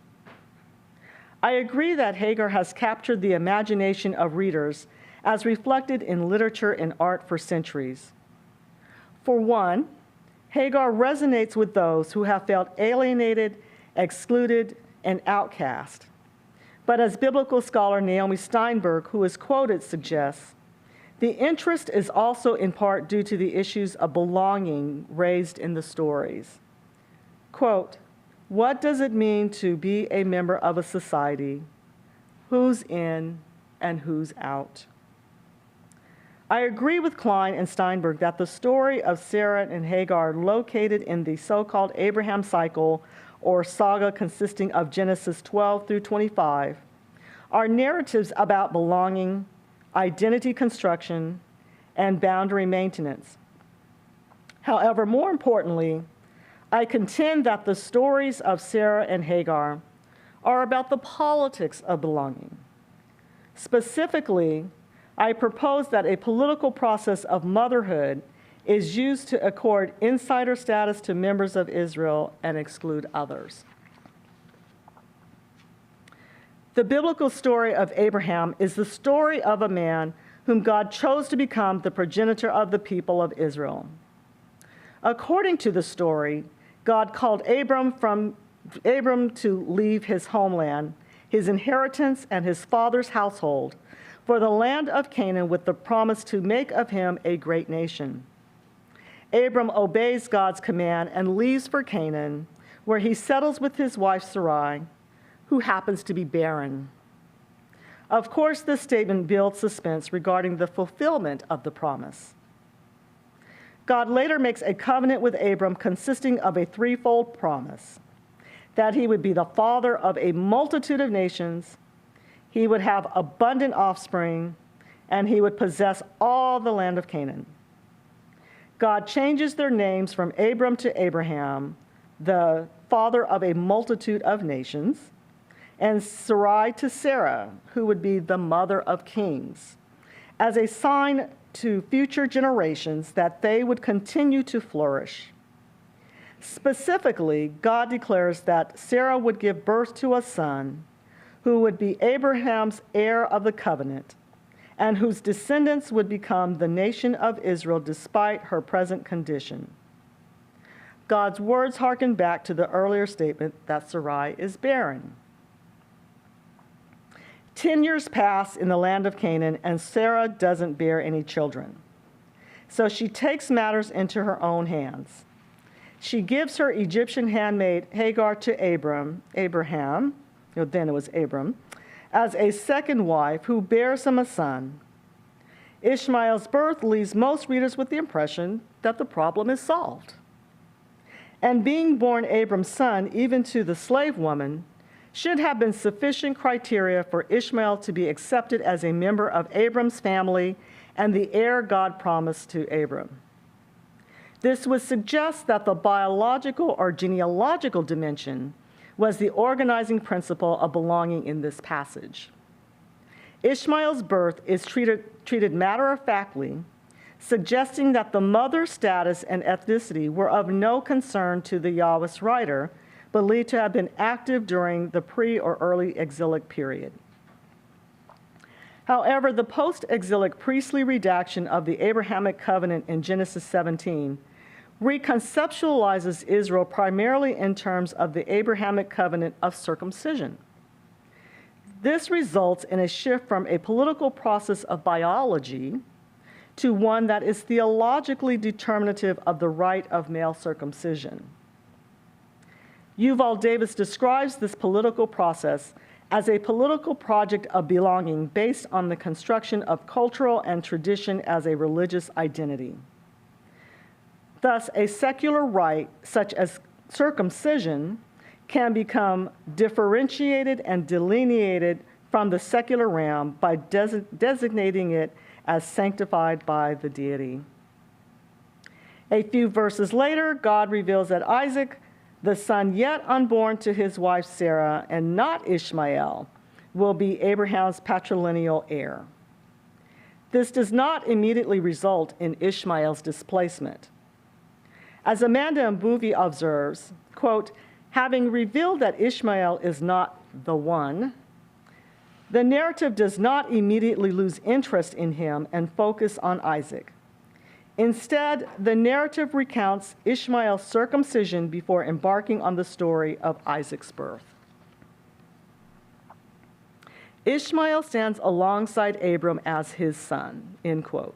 I agree that Hagar has captured the imagination of readers as reflected in literature and art for centuries. For one, Hagar resonates with those who have felt alienated, excluded, and outcast. But as biblical scholar Naomi Steinberg, who is quoted, suggests, the interest is also in part due to the issues of belonging raised in the stories. Quote, what does it mean to be a member of a society? Who's in and who's out? I agree with Klein and Steinberg that the story of Sarah and Hagar located in the so-called Abraham cycle or saga consisting of Genesis 12 through 25 are narratives about belonging, identity construction, and boundary maintenance. However, more importantly, I contend that the stories of Sarah and Hagar are about the politics of belonging. Specifically, I propose that a political process of motherhood is used to accord insider status to members of Israel and exclude others. The biblical story of Abraham is the story of a man whom God chose to become the progenitor of the people of Israel. According to the story, God called Abram to leave his homeland, his inheritance, and his father's household for the land of Canaan with the promise to make of him a great nation. Abram obeys God's command and leaves for Canaan, where he settles with his wife Sarai, who happens to be barren. Of course, this statement builds suspense regarding the fulfillment of the promise. God later makes a covenant with Abram consisting of a threefold promise: that he would be the father of a multitude of nations, he would have abundant offspring, and he would possess all the land of Canaan. God changes their names from Abram to Abraham, the father of a multitude of nations, and Sarai to Sarah, who would be the mother of kings, as a sign to future generations that they would continue to flourish. Specifically, God declares that Sarah would give birth to a son who would be Abraham's heir of the covenant, and whose descendants would become the nation of Israel despite her present condition. God's words harken back to the earlier statement that Sarai is barren. 10 years pass in the land of Canaan, and Sarah doesn't bear any children. So she takes matters into her own hands. she gives her Egyptian handmaid Hagar to Abraham, then it was Abram, as a second wife who bears him a son. Ishmael's birth leaves most readers with the impression that the problem is solved. And being born Abram's son, even to the slave woman, should have been sufficient criteria for Ishmael to be accepted as a member of Abram's family and the heir God promised to Abram. This would suggest that the biological or genealogical dimension was the organizing principle of belonging in this passage. Ishmael's birth is treated matter-of-factly, suggesting that the mother's status and ethnicity were of no concern to the Yahwist writer, believed to have been active during the pre- or early exilic period. However, the post-exilic priestly redaction of the Abrahamic covenant in Genesis 17 reconceptualizes Israel primarily in terms of the Abrahamic covenant of circumcision. This results in a shift from a political process of biology to one that is theologically determinative of the rite of male circumcision. Yuval Davis describes this political process as a political project of belonging based on the construction of cultural and tradition as a religious identity. Thus, a secular rite, such as circumcision, can become differentiated and delineated from the secular realm by designating it as sanctified by the deity. A few verses later, God reveals that Isaac, the son yet unborn to his wife Sarah, and not Ishmael, will be Abraham's patrilineal heir. This does not immediately result in Ishmael's displacement. As Amanda Mbuvi observes, quote, having revealed that Ishmael is not the one, the narrative does not immediately lose interest in him and focus on Isaac. Instead, the narrative recounts Ishmael's circumcision before embarking on the story of Isaac's birth. Ishmael stands alongside Abram as his son, end quote.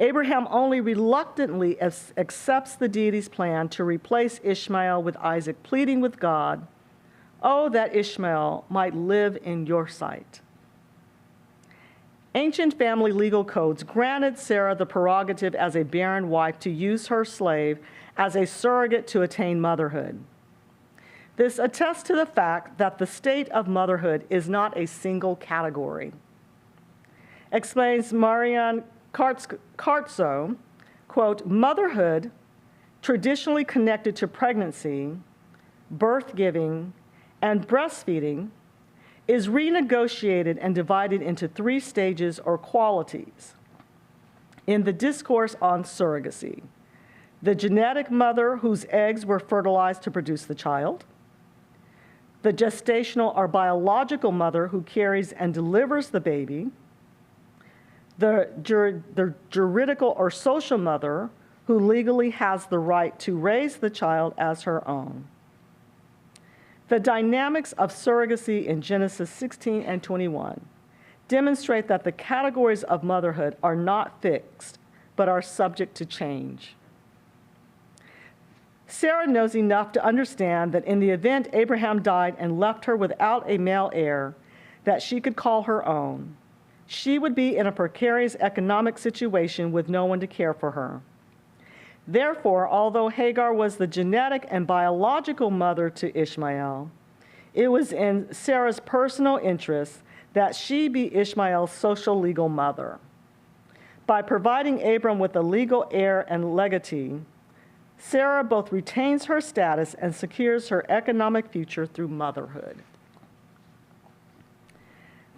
Abraham only reluctantly accepts the deity's plan to replace Ishmael with Isaac, pleading with God, "Oh, that Ishmael might live in your sight." Ancient family legal codes granted Sarah the prerogative as a barren wife to use her slave as a surrogate to attain motherhood. This attests to the fact that the state of motherhood is not a single category. Explains Marianne Cartso, quote, motherhood, traditionally connected to pregnancy, birth giving, and breastfeeding, is renegotiated and divided into 3 stages or qualities. In the Discourse on Surrogacy, the genetic mother whose eggs were fertilized to produce the child, the gestational or biological mother who carries and delivers the baby, the juridical or social mother who legally has the right to raise the child as her own. The dynamics of surrogacy in Genesis 16 and 21 demonstrate that the categories of motherhood are not fixed, but are subject to change. Sarah knows enough to understand that in the event Abraham died and left her without a male heir that she could call her own, she would be in a precarious economic situation with no one to care for her. Therefore, although Hagar was the genetic and biological mother to Ishmael, it was in Sarah's personal interest that she be Ishmael's social legal mother. By providing Abram with a legal heir and legatee, Sarah both retains her status and secures her economic future through motherhood.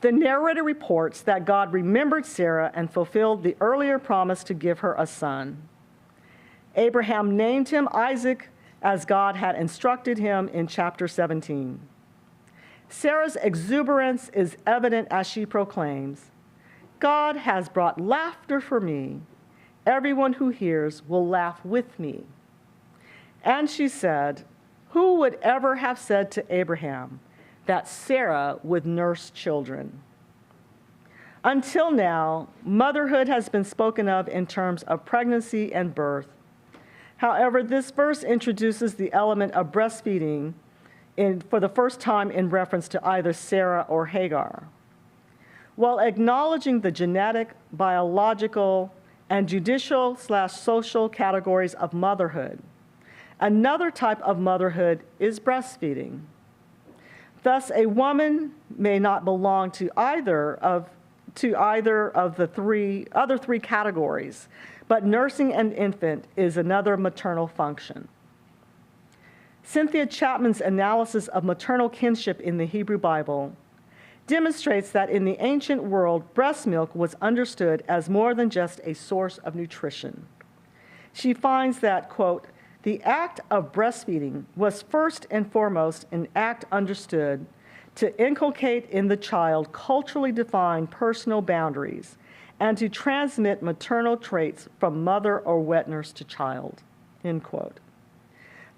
The narrator reports that God remembered Sarah and fulfilled the earlier promise to give her a son. Abraham named him Isaac as God had instructed him in chapter 17. Sarah's exuberance is evident as she proclaims, "God has brought laughter for me. Everyone who hears will laugh with me." And she said, "Who would ever have said to Abraham that Sarah would nurse children?" Until now, motherhood has been spoken of in terms of pregnancy and birth. However, this verse introduces the element of breastfeeding for the first time in reference to either Sarah or Hagar. While acknowledging the genetic, biological, and judicial/social categories of motherhood, another type of motherhood is breastfeeding. Thus, a woman may not belong to either of the other three categories, but nursing an infant is another maternal function. Cynthia Chapman's analysis of maternal kinship in the Hebrew Bible demonstrates that in the ancient world, breast milk was understood as more than just a source of nutrition. She finds that, quote, the act of breastfeeding was first and foremost an act understood to inculcate in the child culturally defined personal boundaries and to transmit maternal traits from mother or wet nurse to child, end quote.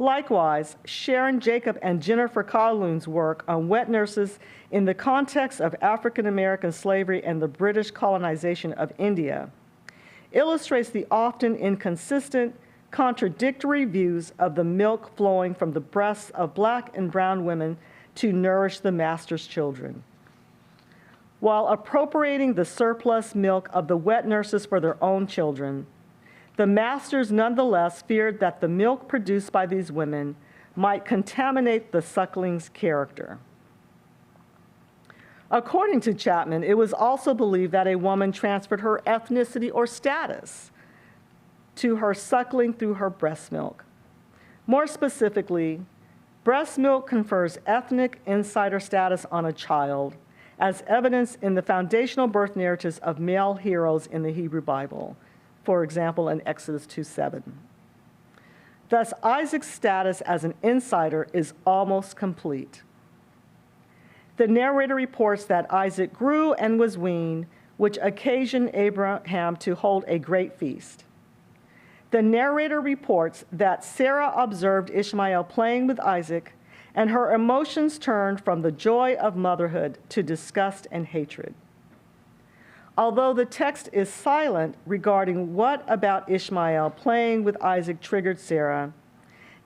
Likewise, Sharon Jacob and Jennifer Calhoun's work on wet nurses in the context of African American slavery and the British colonization of India illustrates the often inconsistent, contradictory views of the milk flowing from the breasts of Black and brown women to nourish the master's children. While appropriating the surplus milk of the wet nurses for their own children, the masters nonetheless feared that the milk produced by these women might contaminate the suckling's character. According to Chapman, it was also believed that a woman transferred her ethnicity or status to her suckling through her breast milk. More specifically, breast milk confers ethnic insider status on a child, as evidenced in the foundational birth narratives of male heroes in the Hebrew Bible, for example, in Exodus 2:7. Thus, Isaac's status as an insider is almost complete. The narrator reports that Isaac grew and was weaned, which occasioned Abraham to hold a great feast. The narrator reports that Sarah observed Ishmael playing with Isaac, and her emotions turned from the joy of motherhood to disgust and hatred. Although the text is silent regarding what about Ishmael playing with Isaac triggered Sarah,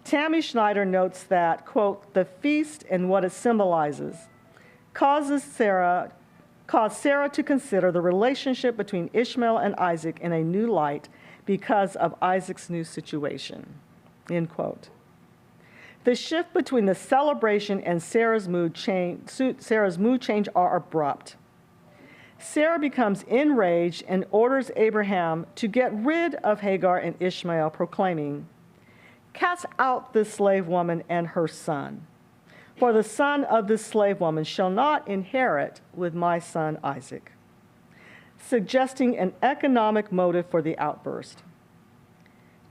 Tammy Schneider notes that, quote, the feast and what it symbolizes caused Sarah to consider the relationship between Ishmael and Isaac in a new light because of Isaac's new situation, end quote. The shift between the celebration and Sarah's mood change are abrupt. Sarah becomes enraged and orders Abraham to get rid of Hagar and Ishmael, proclaiming, cast out this slave woman and her son, for the son of this slave woman shall not inherit with my son Isaac, suggesting an economic motive for the outburst.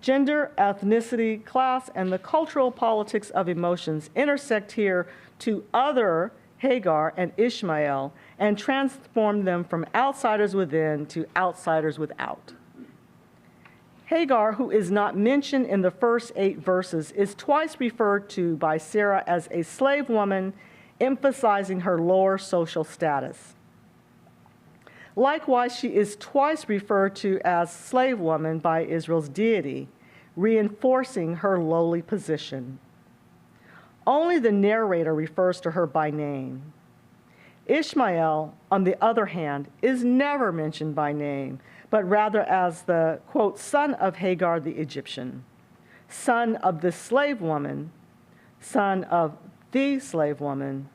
Gender, ethnicity, class, and the cultural politics of emotions intersect here to other Hagar and Ishmael and transform them from outsiders within to outsiders without. Hagar, who is not mentioned in the first 8 verses, is twice referred to by Sarah as a slave woman, emphasizing her lower social status. Likewise, she is twice referred to as slave woman by Israel's deity, reinforcing her lowly position. Only the narrator refers to her by name. Ishmael, on the other hand, is never mentioned by name, but rather as the, quote, son of Hagar the Egyptian, son of the slave woman, son of the slave woman,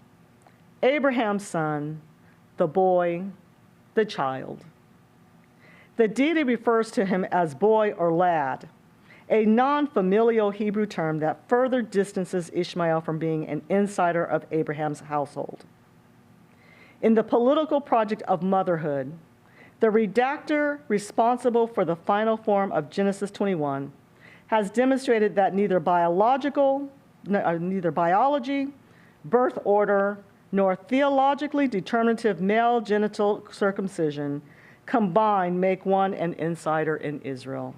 Abraham's son, the boy, the child. The deity refers to him as boy or lad, a non-familial Hebrew term that further distances Ishmael from being an insider of Abraham's household. In the political project of motherhood, the redactor responsible for the final form of Genesis 21 has demonstrated that neither biology, birth order, nor theologically determinative male genital circumcision combined make one an insider in Israel.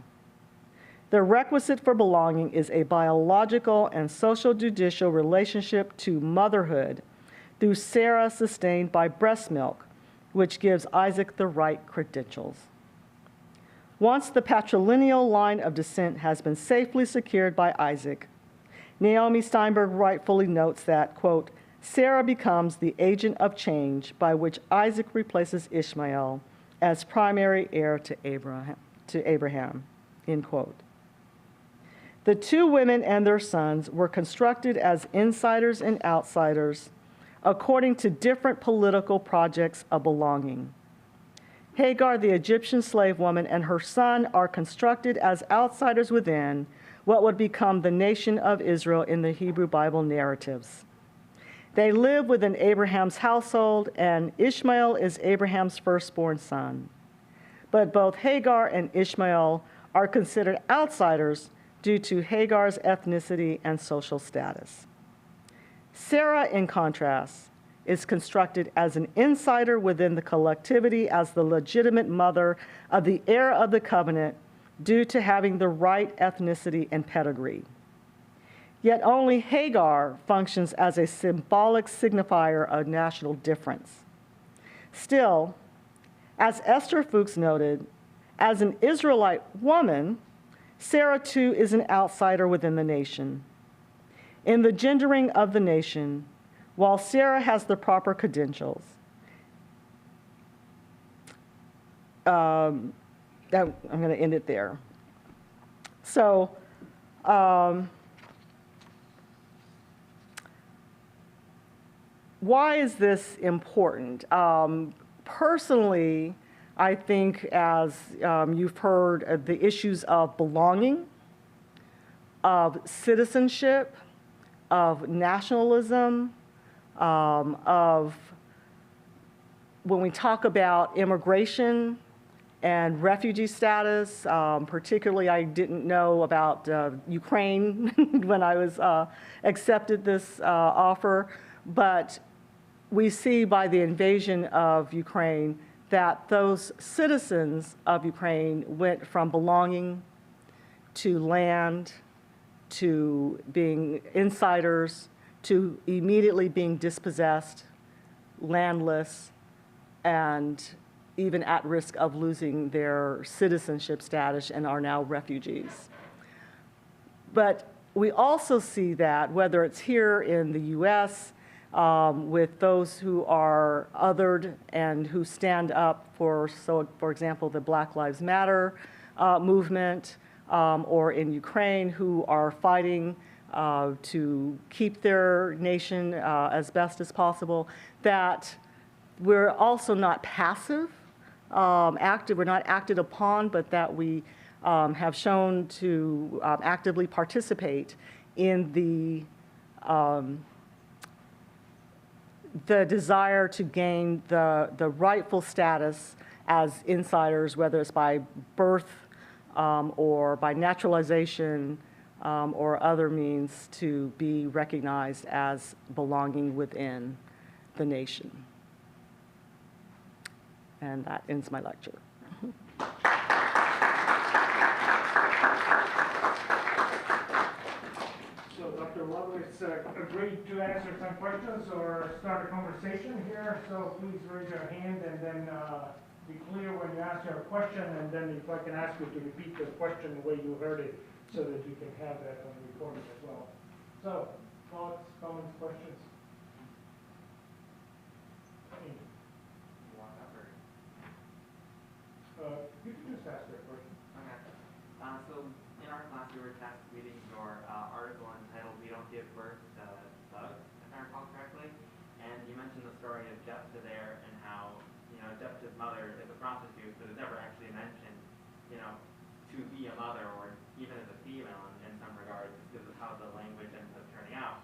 The requisite for belonging is a biological and social judicial relationship to motherhood through Sarah sustained by breast milk, which gives Isaac the right credentials. Once the patrilineal line of descent has been safely secured by Isaac, Naomi Steinberg rightfully notes that, quote, Sarah becomes the agent of change by which Isaac replaces Ishmael as primary heir to Abraham, end quote. The two women and their sons were constructed as insiders and outsiders according to different political projects of belonging. Hagar, the Egyptian slave woman, and her son are constructed as outsiders within what would become the nation of Israel in the Hebrew Bible narratives. They live within Abraham's household, and Ishmael is Abraham's firstborn son. But both Hagar and Ishmael are considered outsiders due to Hagar's ethnicity and social status. Sarah, in contrast, is constructed as an insider within the collectivity as the legitimate mother of the heir of the covenant due to having the right ethnicity and pedigree. Yet only Hagar functions as a symbolic signifier of national difference. Still, as Esther Fuchs noted, as an Israelite woman, Sarah too is an outsider within the nation. In the gendering of the nation, while Sarah has the proper credentials, I'm going to end it there. So, why is this important? Personally, I think, as you've heard, the issues of belonging, of citizenship, of nationalism, of when we talk about immigration and refugee status, particularly I didn't know about Ukraine when I was accepted this offer, but we see by the invasion of Ukraine that those citizens of Ukraine went from belonging to land, to being insiders, to immediately being dispossessed, landless, and even at risk of losing their citizenship status and are now refugees. But we also see that, whether it's here in the US, with those who are othered and who stand up for example, the Black Lives Matter movement, or in Ukraine, who are fighting to keep their nation as best as possible, that we're also not passive, active, we're not acted upon, but that we have shown to actively participate in the desire to gain the rightful status as insiders, whether it's by birth or by naturalization or other means, to be recognized as belonging within the nation. And that ends my lecture.
So Dr. Lovelace agreed to answer some questions or start a conversation here, so please raise your hand and then be clear when you ask your question, and then if I can ask you to repeat the question the way you heard it so that you can have that on recording as well. So, thoughts, comments, questions? You can just ask your question.
Okay. So in our class, we were tasked reading your article entitled "We Don't Give Birth to Thugs," if I recall correctly, and you mentioned the story of Jephthah there and how, Jephthah's mother is a prostitute, but is never actually mentioned, to be a mother or even as a female in some regards, because of how the language ends up turning out.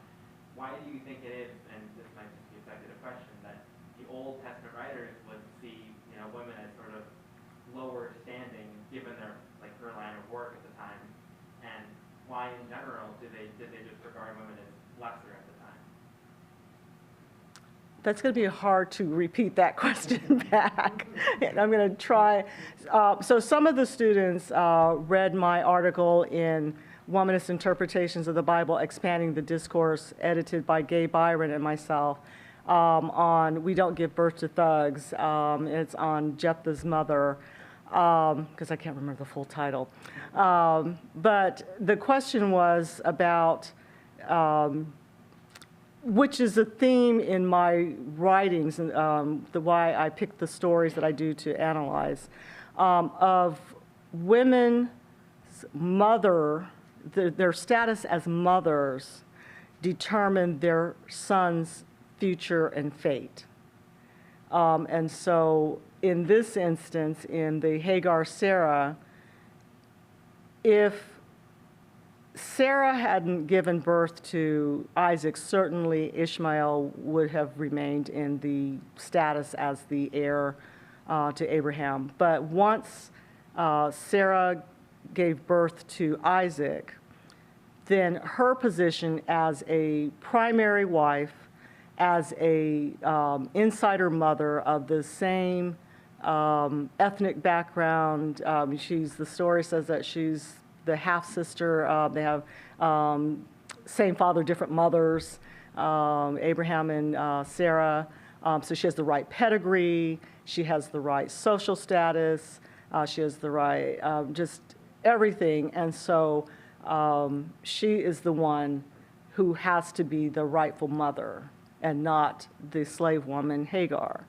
Why do you think it is, and this might just be a speculative question, that the Old Testament writers would see, women as sort of lower standing given their her line of work at the time, and why in general did they just regard women as lesser at the time?
That's going to be hard to repeat that question back. I'm going to try. So some of the students read my article in Womanist Interpretations of the Bible, Expanding the Discourse, edited by Gay Byron and myself, on We Don't Give Birth to Thugs. It's on Jephthah's mother. because I can't remember the full title. But the question was about, which is a theme in my writings, and the why I picked the stories that I do to analyze, of women's their status as mothers determine their sons' future and fate. And so in this instance, in the Hagar-Sarah, if Sarah hadn't given birth to Isaac, certainly Ishmael would have remained in the status as the heir to Abraham. But once Sarah gave birth to Isaac, then her position as a primary wife, as a insider mother of the same ethnic background, the story says that she's the half-sister. They have same father, different mothers, Abraham and Sarah. So she has the right pedigree, she has the right social status, she has the right, just everything. And so she is the one who has to be the rightful mother and not the slave woman Hagar,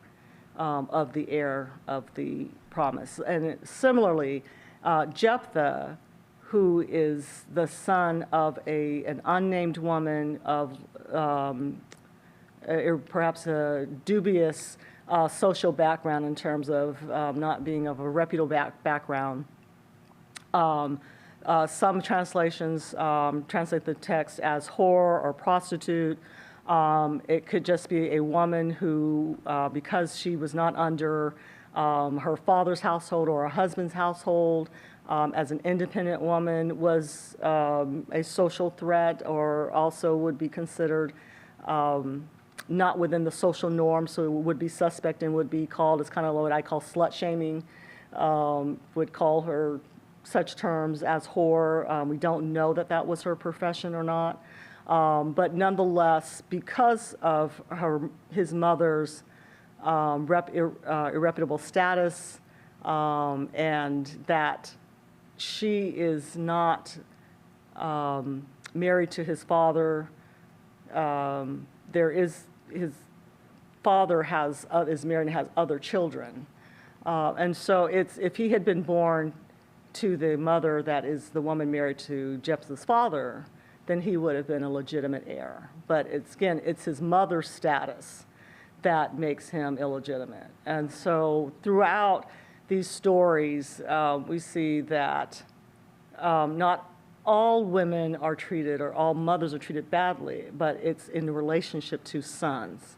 of the heir of the promise. And similarly, Jephthah, who is the son of an unnamed woman of perhaps a dubious social background in terms of not being of a reputable background. Some translations translate the text as whore or prostitute. It could just be a woman who, because she was not under her father's household or her husband's household, as an independent woman, was a social threat, or also would be considered not within the social norm, so it would be suspect and would be called, it's kind of what I call slut shaming, would call her such terms as whore. We don't know that that was her profession or not. But nonetheless, because of his mother's irreputable status, and that she is not married to his father, his father is married and has other children. And so if he had been born to the mother that is the woman married to Jephthah's father, then he would have been a legitimate heir. But it's his mother's status that makes him illegitimate. And so throughout these stories, we see that not all women are treated, or all mothers are treated badly, but it's in relationship to sons.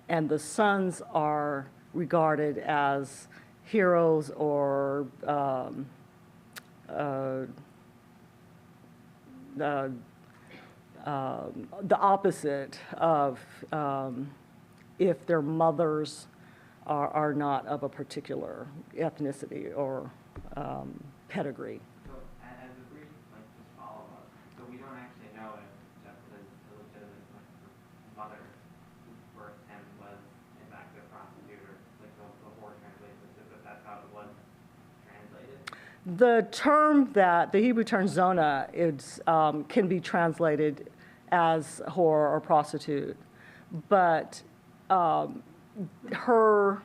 And the sons are regarded as heroes, or the opposite of if their mothers are not of a particular ethnicity or pedigree.
So as a brief, just follow-up, so we don't actually know if Jephthah's illegitimate mother who birthed him was in fact a prostitute, or like the whore translation, but that's how it was translated?
The term the Hebrew term zona can be translated as whore or prostitute, but her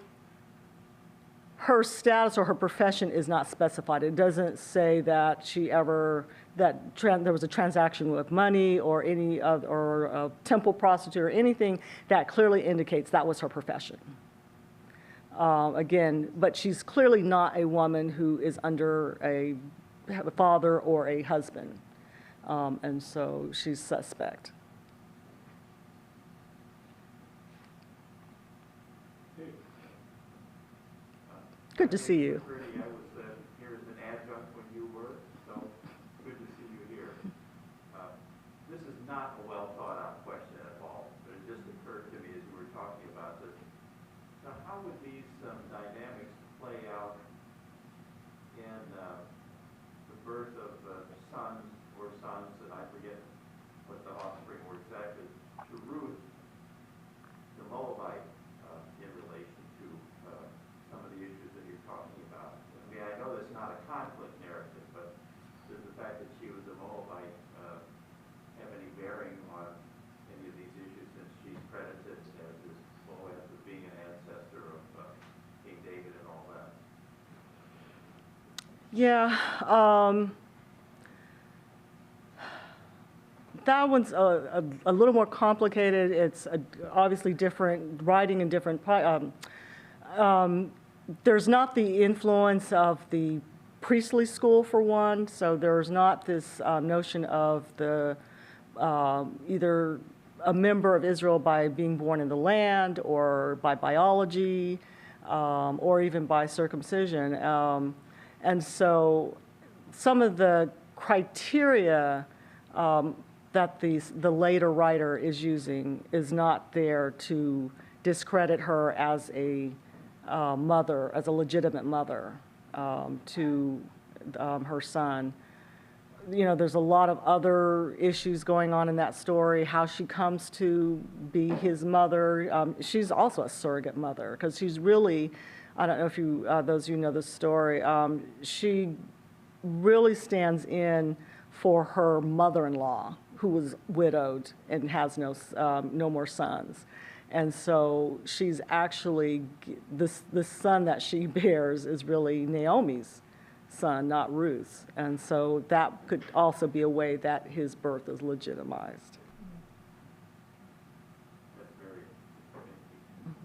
status or her profession is not specified. It doesn't say that there was a transaction with money or any or a temple prostitute or anything that clearly indicates that was her profession. Again, but she's clearly not a woman who is under a father or a husband, and so she's suspect. Good to see you.
I was here as an adjunct when you were, so good to see you here. This is not a well thought out question at all, but it just occurred to me as you were talking about this. Now, how would these dynamics play out in the birth of sons, and I forget what the offspring were exactly, to Ruth, the Moabite, in relation to some of the issues that you're talking about? I mean, I
Yeah, that one's a little more complicated. It's obviously different, writing in different, there's not the influence of the priestly school for one, so there's not this notion of the either a member of Israel by being born in the land or by biology or even by circumcision. And so some of the criteria that the later writer is using is not there to discredit her as a mother, as a legitimate mother to her son. You know, there's a lot of other issues going on in that story, how she comes to be his mother. She's also a surrogate mother because she's really, I don't know if you, those of you know the story, she really stands in for her mother-in-law who was widowed and has no more sons. And so she's actually, this son that she bears is really Naomi's son, not Ruth's. And so that could also be a way that his birth is legitimized.
That's very important.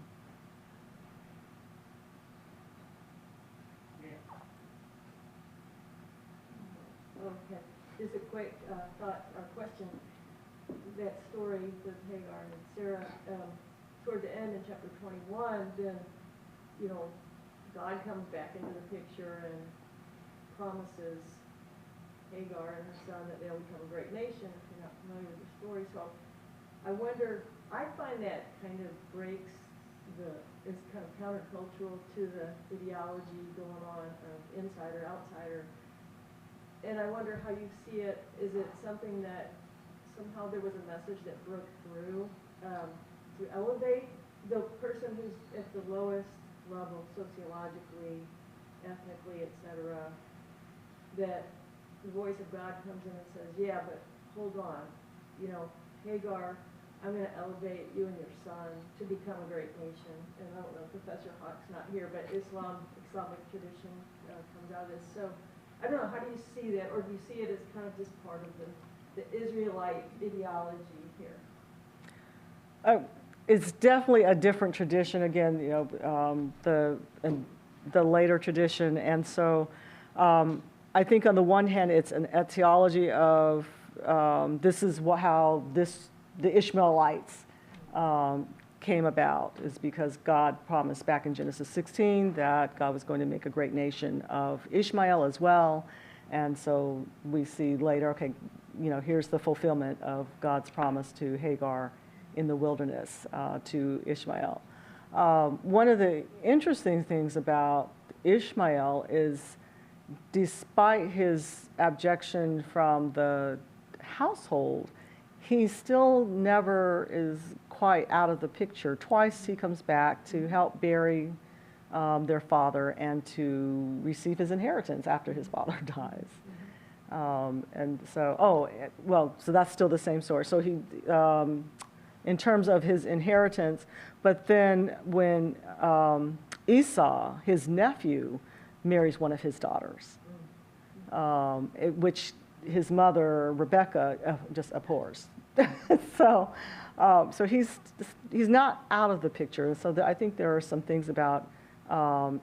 Okay. Just a quick thought or question. That story with Hagar and Sarah, toward the end in chapter 21, then, you know, God comes back into the picture and promises Hagar and her son that they'll become a great nation, if you're not familiar with the story. So I wonder, I find that kind of breaks it's kind of countercultural to the ideology going on of insider, outsider. And I wonder how you see it. Is it something that somehow there was a message that broke through to elevate the person who's at the lowest level sociologically, ethnically, etc., that the voice of God comes in and says, yeah, but hold on, you know, Hagar, I'm going to elevate you and your son to become a great nation. And I don't know, Professor Hawk's not here, but Islamic tradition comes out of this. So I don't know, how do you see that, or do you see it as kind of just part of the Israelite ideology here?
It's definitely a different tradition. Again, you know, the later tradition, and so I think on the one hand, it's an etiology of this is how the Ishmaelites came about, is because God promised back in Genesis 16 that God was going to make a great nation of Ishmael as well, and so we see later, okay, you know, here's the fulfillment of God's promise to Hagar in the wilderness to Ishmael. One of the interesting things about Ishmael is, despite his abjection from the household, he still never is quite out of the picture. Twice he comes back to help bury their father and to receive his inheritance after his father dies. And so, so that's still the same story. So he, in terms of his inheritance, but then when Esau, his nephew, marries one of his daughters, which his mother, Rebecca, just abhors. So he's not out of the picture. So I think there are some things about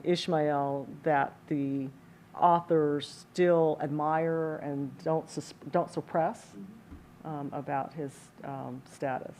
Ishmael that the authors still admire and don't suppress about his status.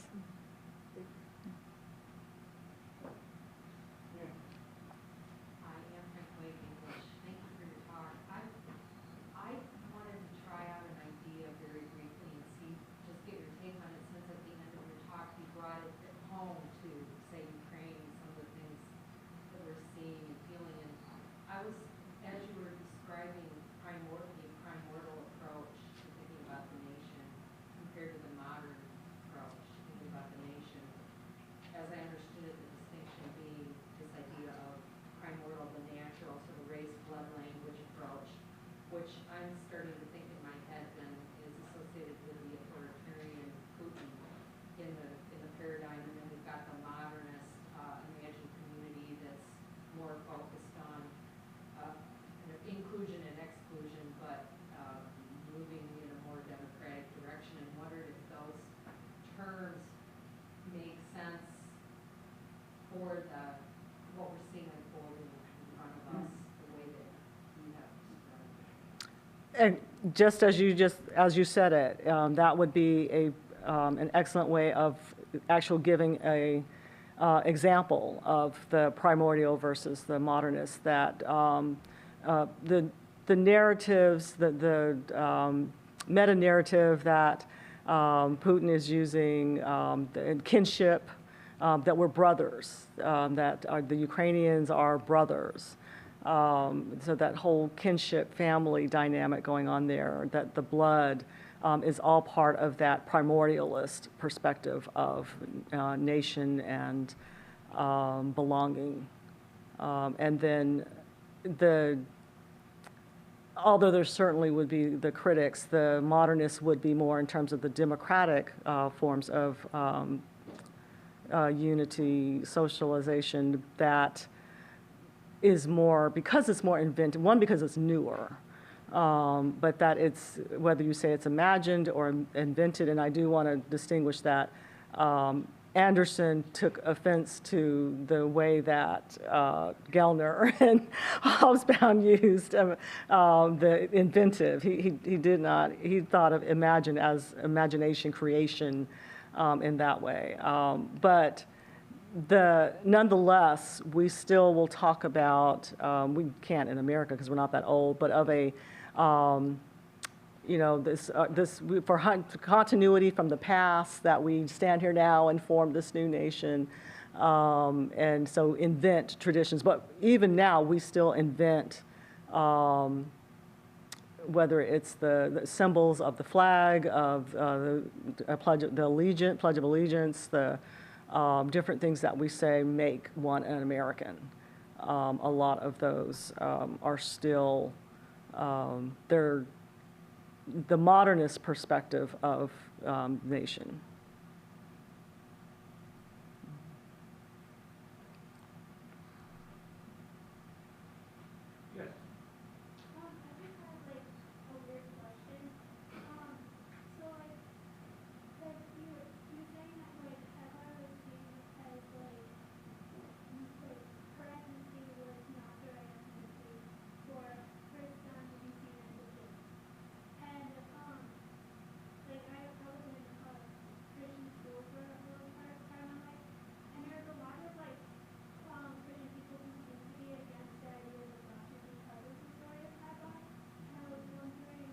Inclusion and
And just as you said it, that would be an excellent way of actually giving a example of the primordial versus the modernist. That the narratives, the meta narrative that Putin is using, the kinship, that we're brothers, that the Ukrainians are brothers. So that whole kinship family dynamic going on there, that the blood is all part of that primordialist perspective of nation and belonging. And then although there certainly would be the critics, the modernists would be more in terms of the democratic forms of unity, socialization, that is more, because it's more inventive, one, because it's newer, but that it's, whether you say it's imagined or invented, and I do want to distinguish that. Anderson took offense to the way that Gellner and Hobsbawm used the inventive. He did not, he thought of imagine as imagination creation in that way. But nonetheless, we still will talk about, we can't in America because we're not that old, but of a, for continuity from the past, that we stand here now and form this new nation, and so invent traditions. But even now, we still invent, whether it's the symbols of the flag, of the Pledge of Allegiance, the different things that we say make one an American. A lot of those are still, they're the modernist perspective of nation.
Yes.
I just have like a weird question. So like you're saying that like Heather was seen as like her ethnicity was not the right ethnicity for her son to be seen as a Jew. And like I was in Christian school for a little part of my life, and there's a lot of like Christian people who seem to be against the idea of adoption because of the story of Haggai. And I was wondering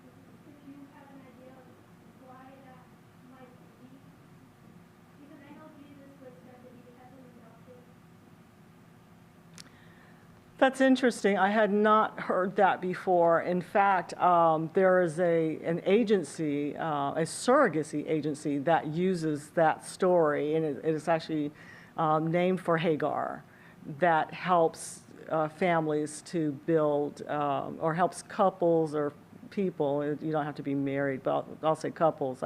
if you have an idea of why that might be, because I know Jesus was said to be heavily adopted.
That's interesting. I had not heard that before. In fact, there is an agency, a surrogacy agency that uses that story, and it is actually named for Hagar, that helps families to build, or helps couples or people, you don't have to be married, but I'll say couples,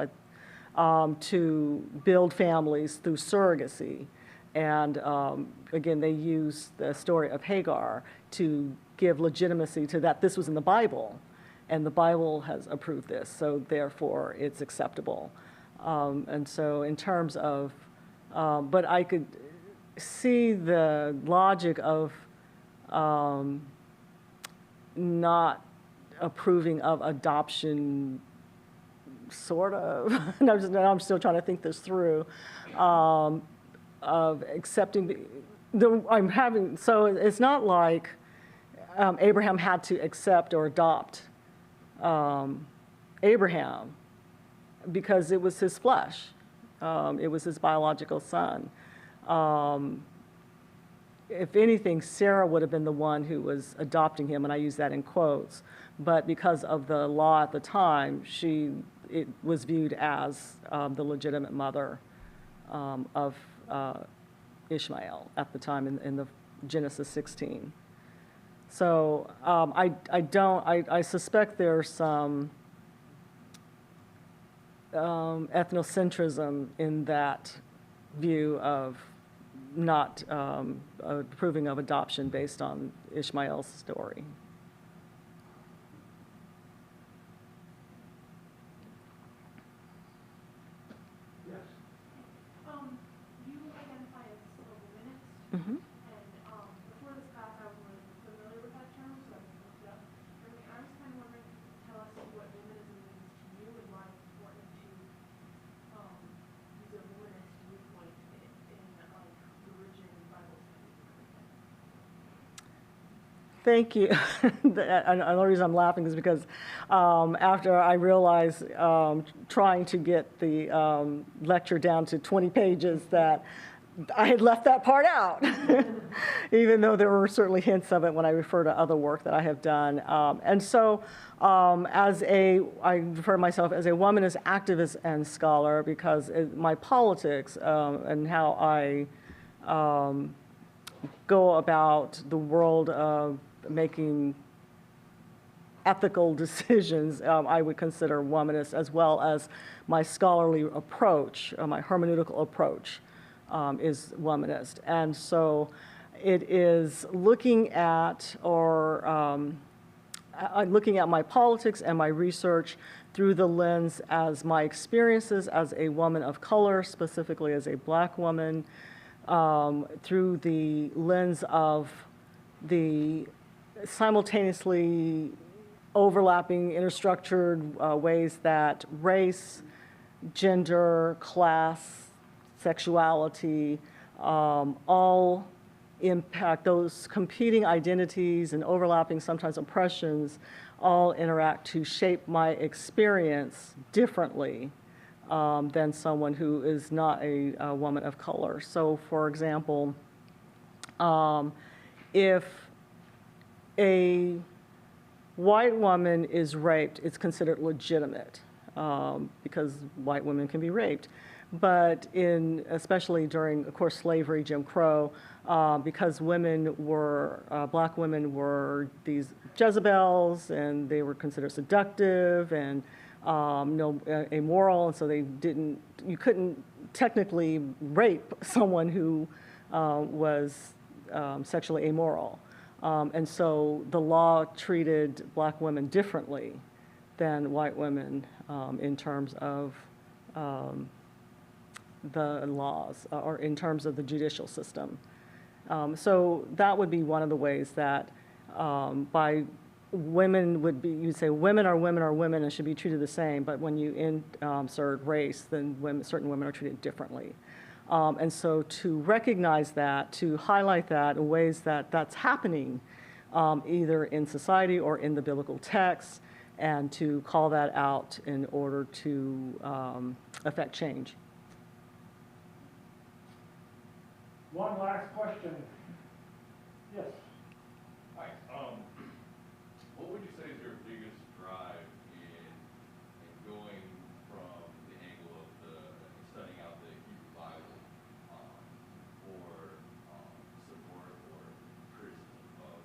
to build families through surrogacy. And again, they use the story of Hagar to give legitimacy to that. This was in the Bible, and the Bible has approved this, so therefore it's acceptable. And so in terms of, but I could see the logic of not approving of adoption, sort of. I'm still trying to think this through. Of accepting so it's not like Abraham had to accept or adopt Abraham because it was his flesh. It was his biological son. If anything, Sarah would have been the one who was adopting him, and I use that in quotes, but because of the law at the time, it was viewed as the legitimate mother of Ishmael at the time in the Genesis 16. So I suspect there's some ethnocentrism in that view of not approving of adoption based on Ishmael's story. Mm-hmm.
And before this class, I wasn't familiar with that term, so I looked it up. And I was kind of wondering,
Thank you. And the reason I'm laughing is because after I realized trying to get the lecture down to 20 pages that I had left that part out, even though there were certainly hints of it when I refer to other work that I have done. And so I refer to myself as a womanist activist and scholar because my politics and how I go about the world of making ethical decisions, I would consider womanist, as well as my scholarly approach, my hermeneutical approach is womanist. And so it is looking at looking at my politics and my research through the lens as my experiences as a woman of color, specifically as a Black woman, through the lens of the simultaneously overlapping, interstructured ways that race, gender, class, sexuality, all impact those competing identities and overlapping, sometimes oppressions, all interact to shape my experience differently than someone who is not a woman of color. So, for example, if a white woman is raped, it's considered legitimate because white women can be raped. But especially during, of course, slavery, Jim Crow, because Black women were these Jezebels, and they were considered seductive and amoral, and so you couldn't technically rape someone who was sexually amoral. And so the law treated Black women differently than white women in terms of the laws or in terms of the judicial system. So that would be one of the ways that by women would be, you'd say women are women and should be treated the same, but when you insert race, then certain women are treated differently. And so to recognize that, to highlight that in ways that that's happening either in society or in the biblical text, and to call that out in order to affect change.
One last question. Yes.
Hi. What would you say is your biggest drive in going from the angle of studying out the Hebrew Bible for support or criticism of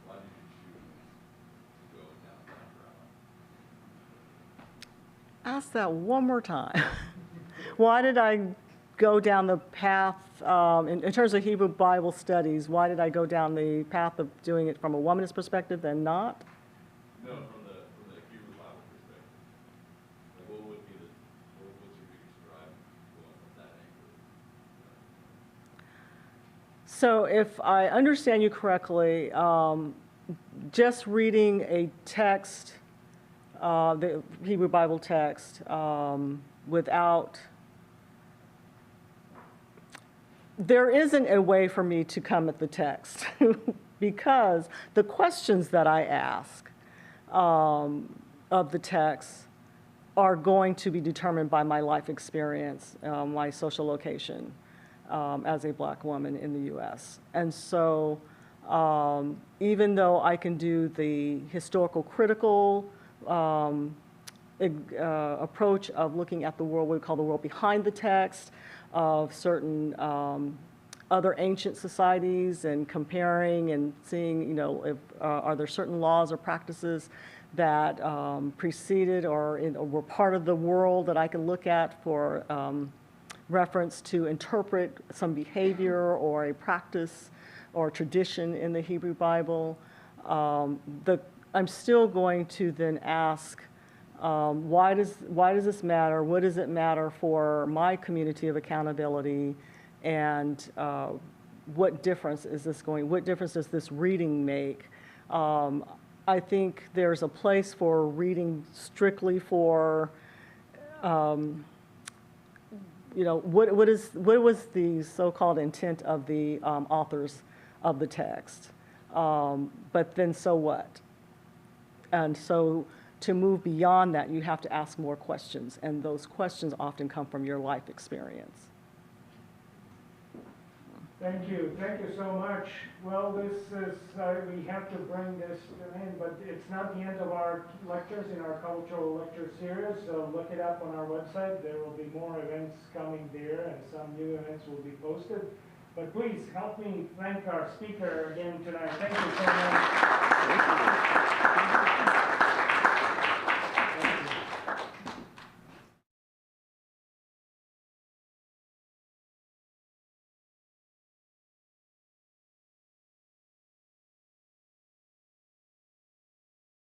why did you choose to go down that route?
Ask that one more time. Why did I go down the path, in terms of Hebrew Bible studies, why did I go down the path of doing it from a womanist perspective and not?
No, from the Hebrew Bible perspective. Like what's your biggest drive going from that angle?
So if I understand you correctly, just reading a text, the Hebrew Bible text, without, there isn't a way for me to come at the text because the questions that I ask of the text are going to be determined by my life experience, my social location as a Black woman in the US. And so even though I can do the historical critical approach of looking at the world, what we call the world behind the text, of certain other ancient societies and comparing and seeing, if are there certain laws or practices that preceded or were part of the world that I can look at for reference to interpret some behavior or a practice or tradition in the Hebrew Bible. I'm still going to then ask, why does this matter? What does it matter for my community of accountability? And what difference does this reading make? I think there's a place for reading strictly for, what was the so-called intent of the authors of the text. But then so what? And so to move beyond that, you have to ask more questions, and those questions often come from your life experience.
Thank you so much. Well, this is, we have to bring this to an end, but it's not the end of our lectures in our cultural lecture series, so look it up on our website. There will be more events coming there, and some new events will be posted. But please help me thank our speaker again tonight. Thank you so much.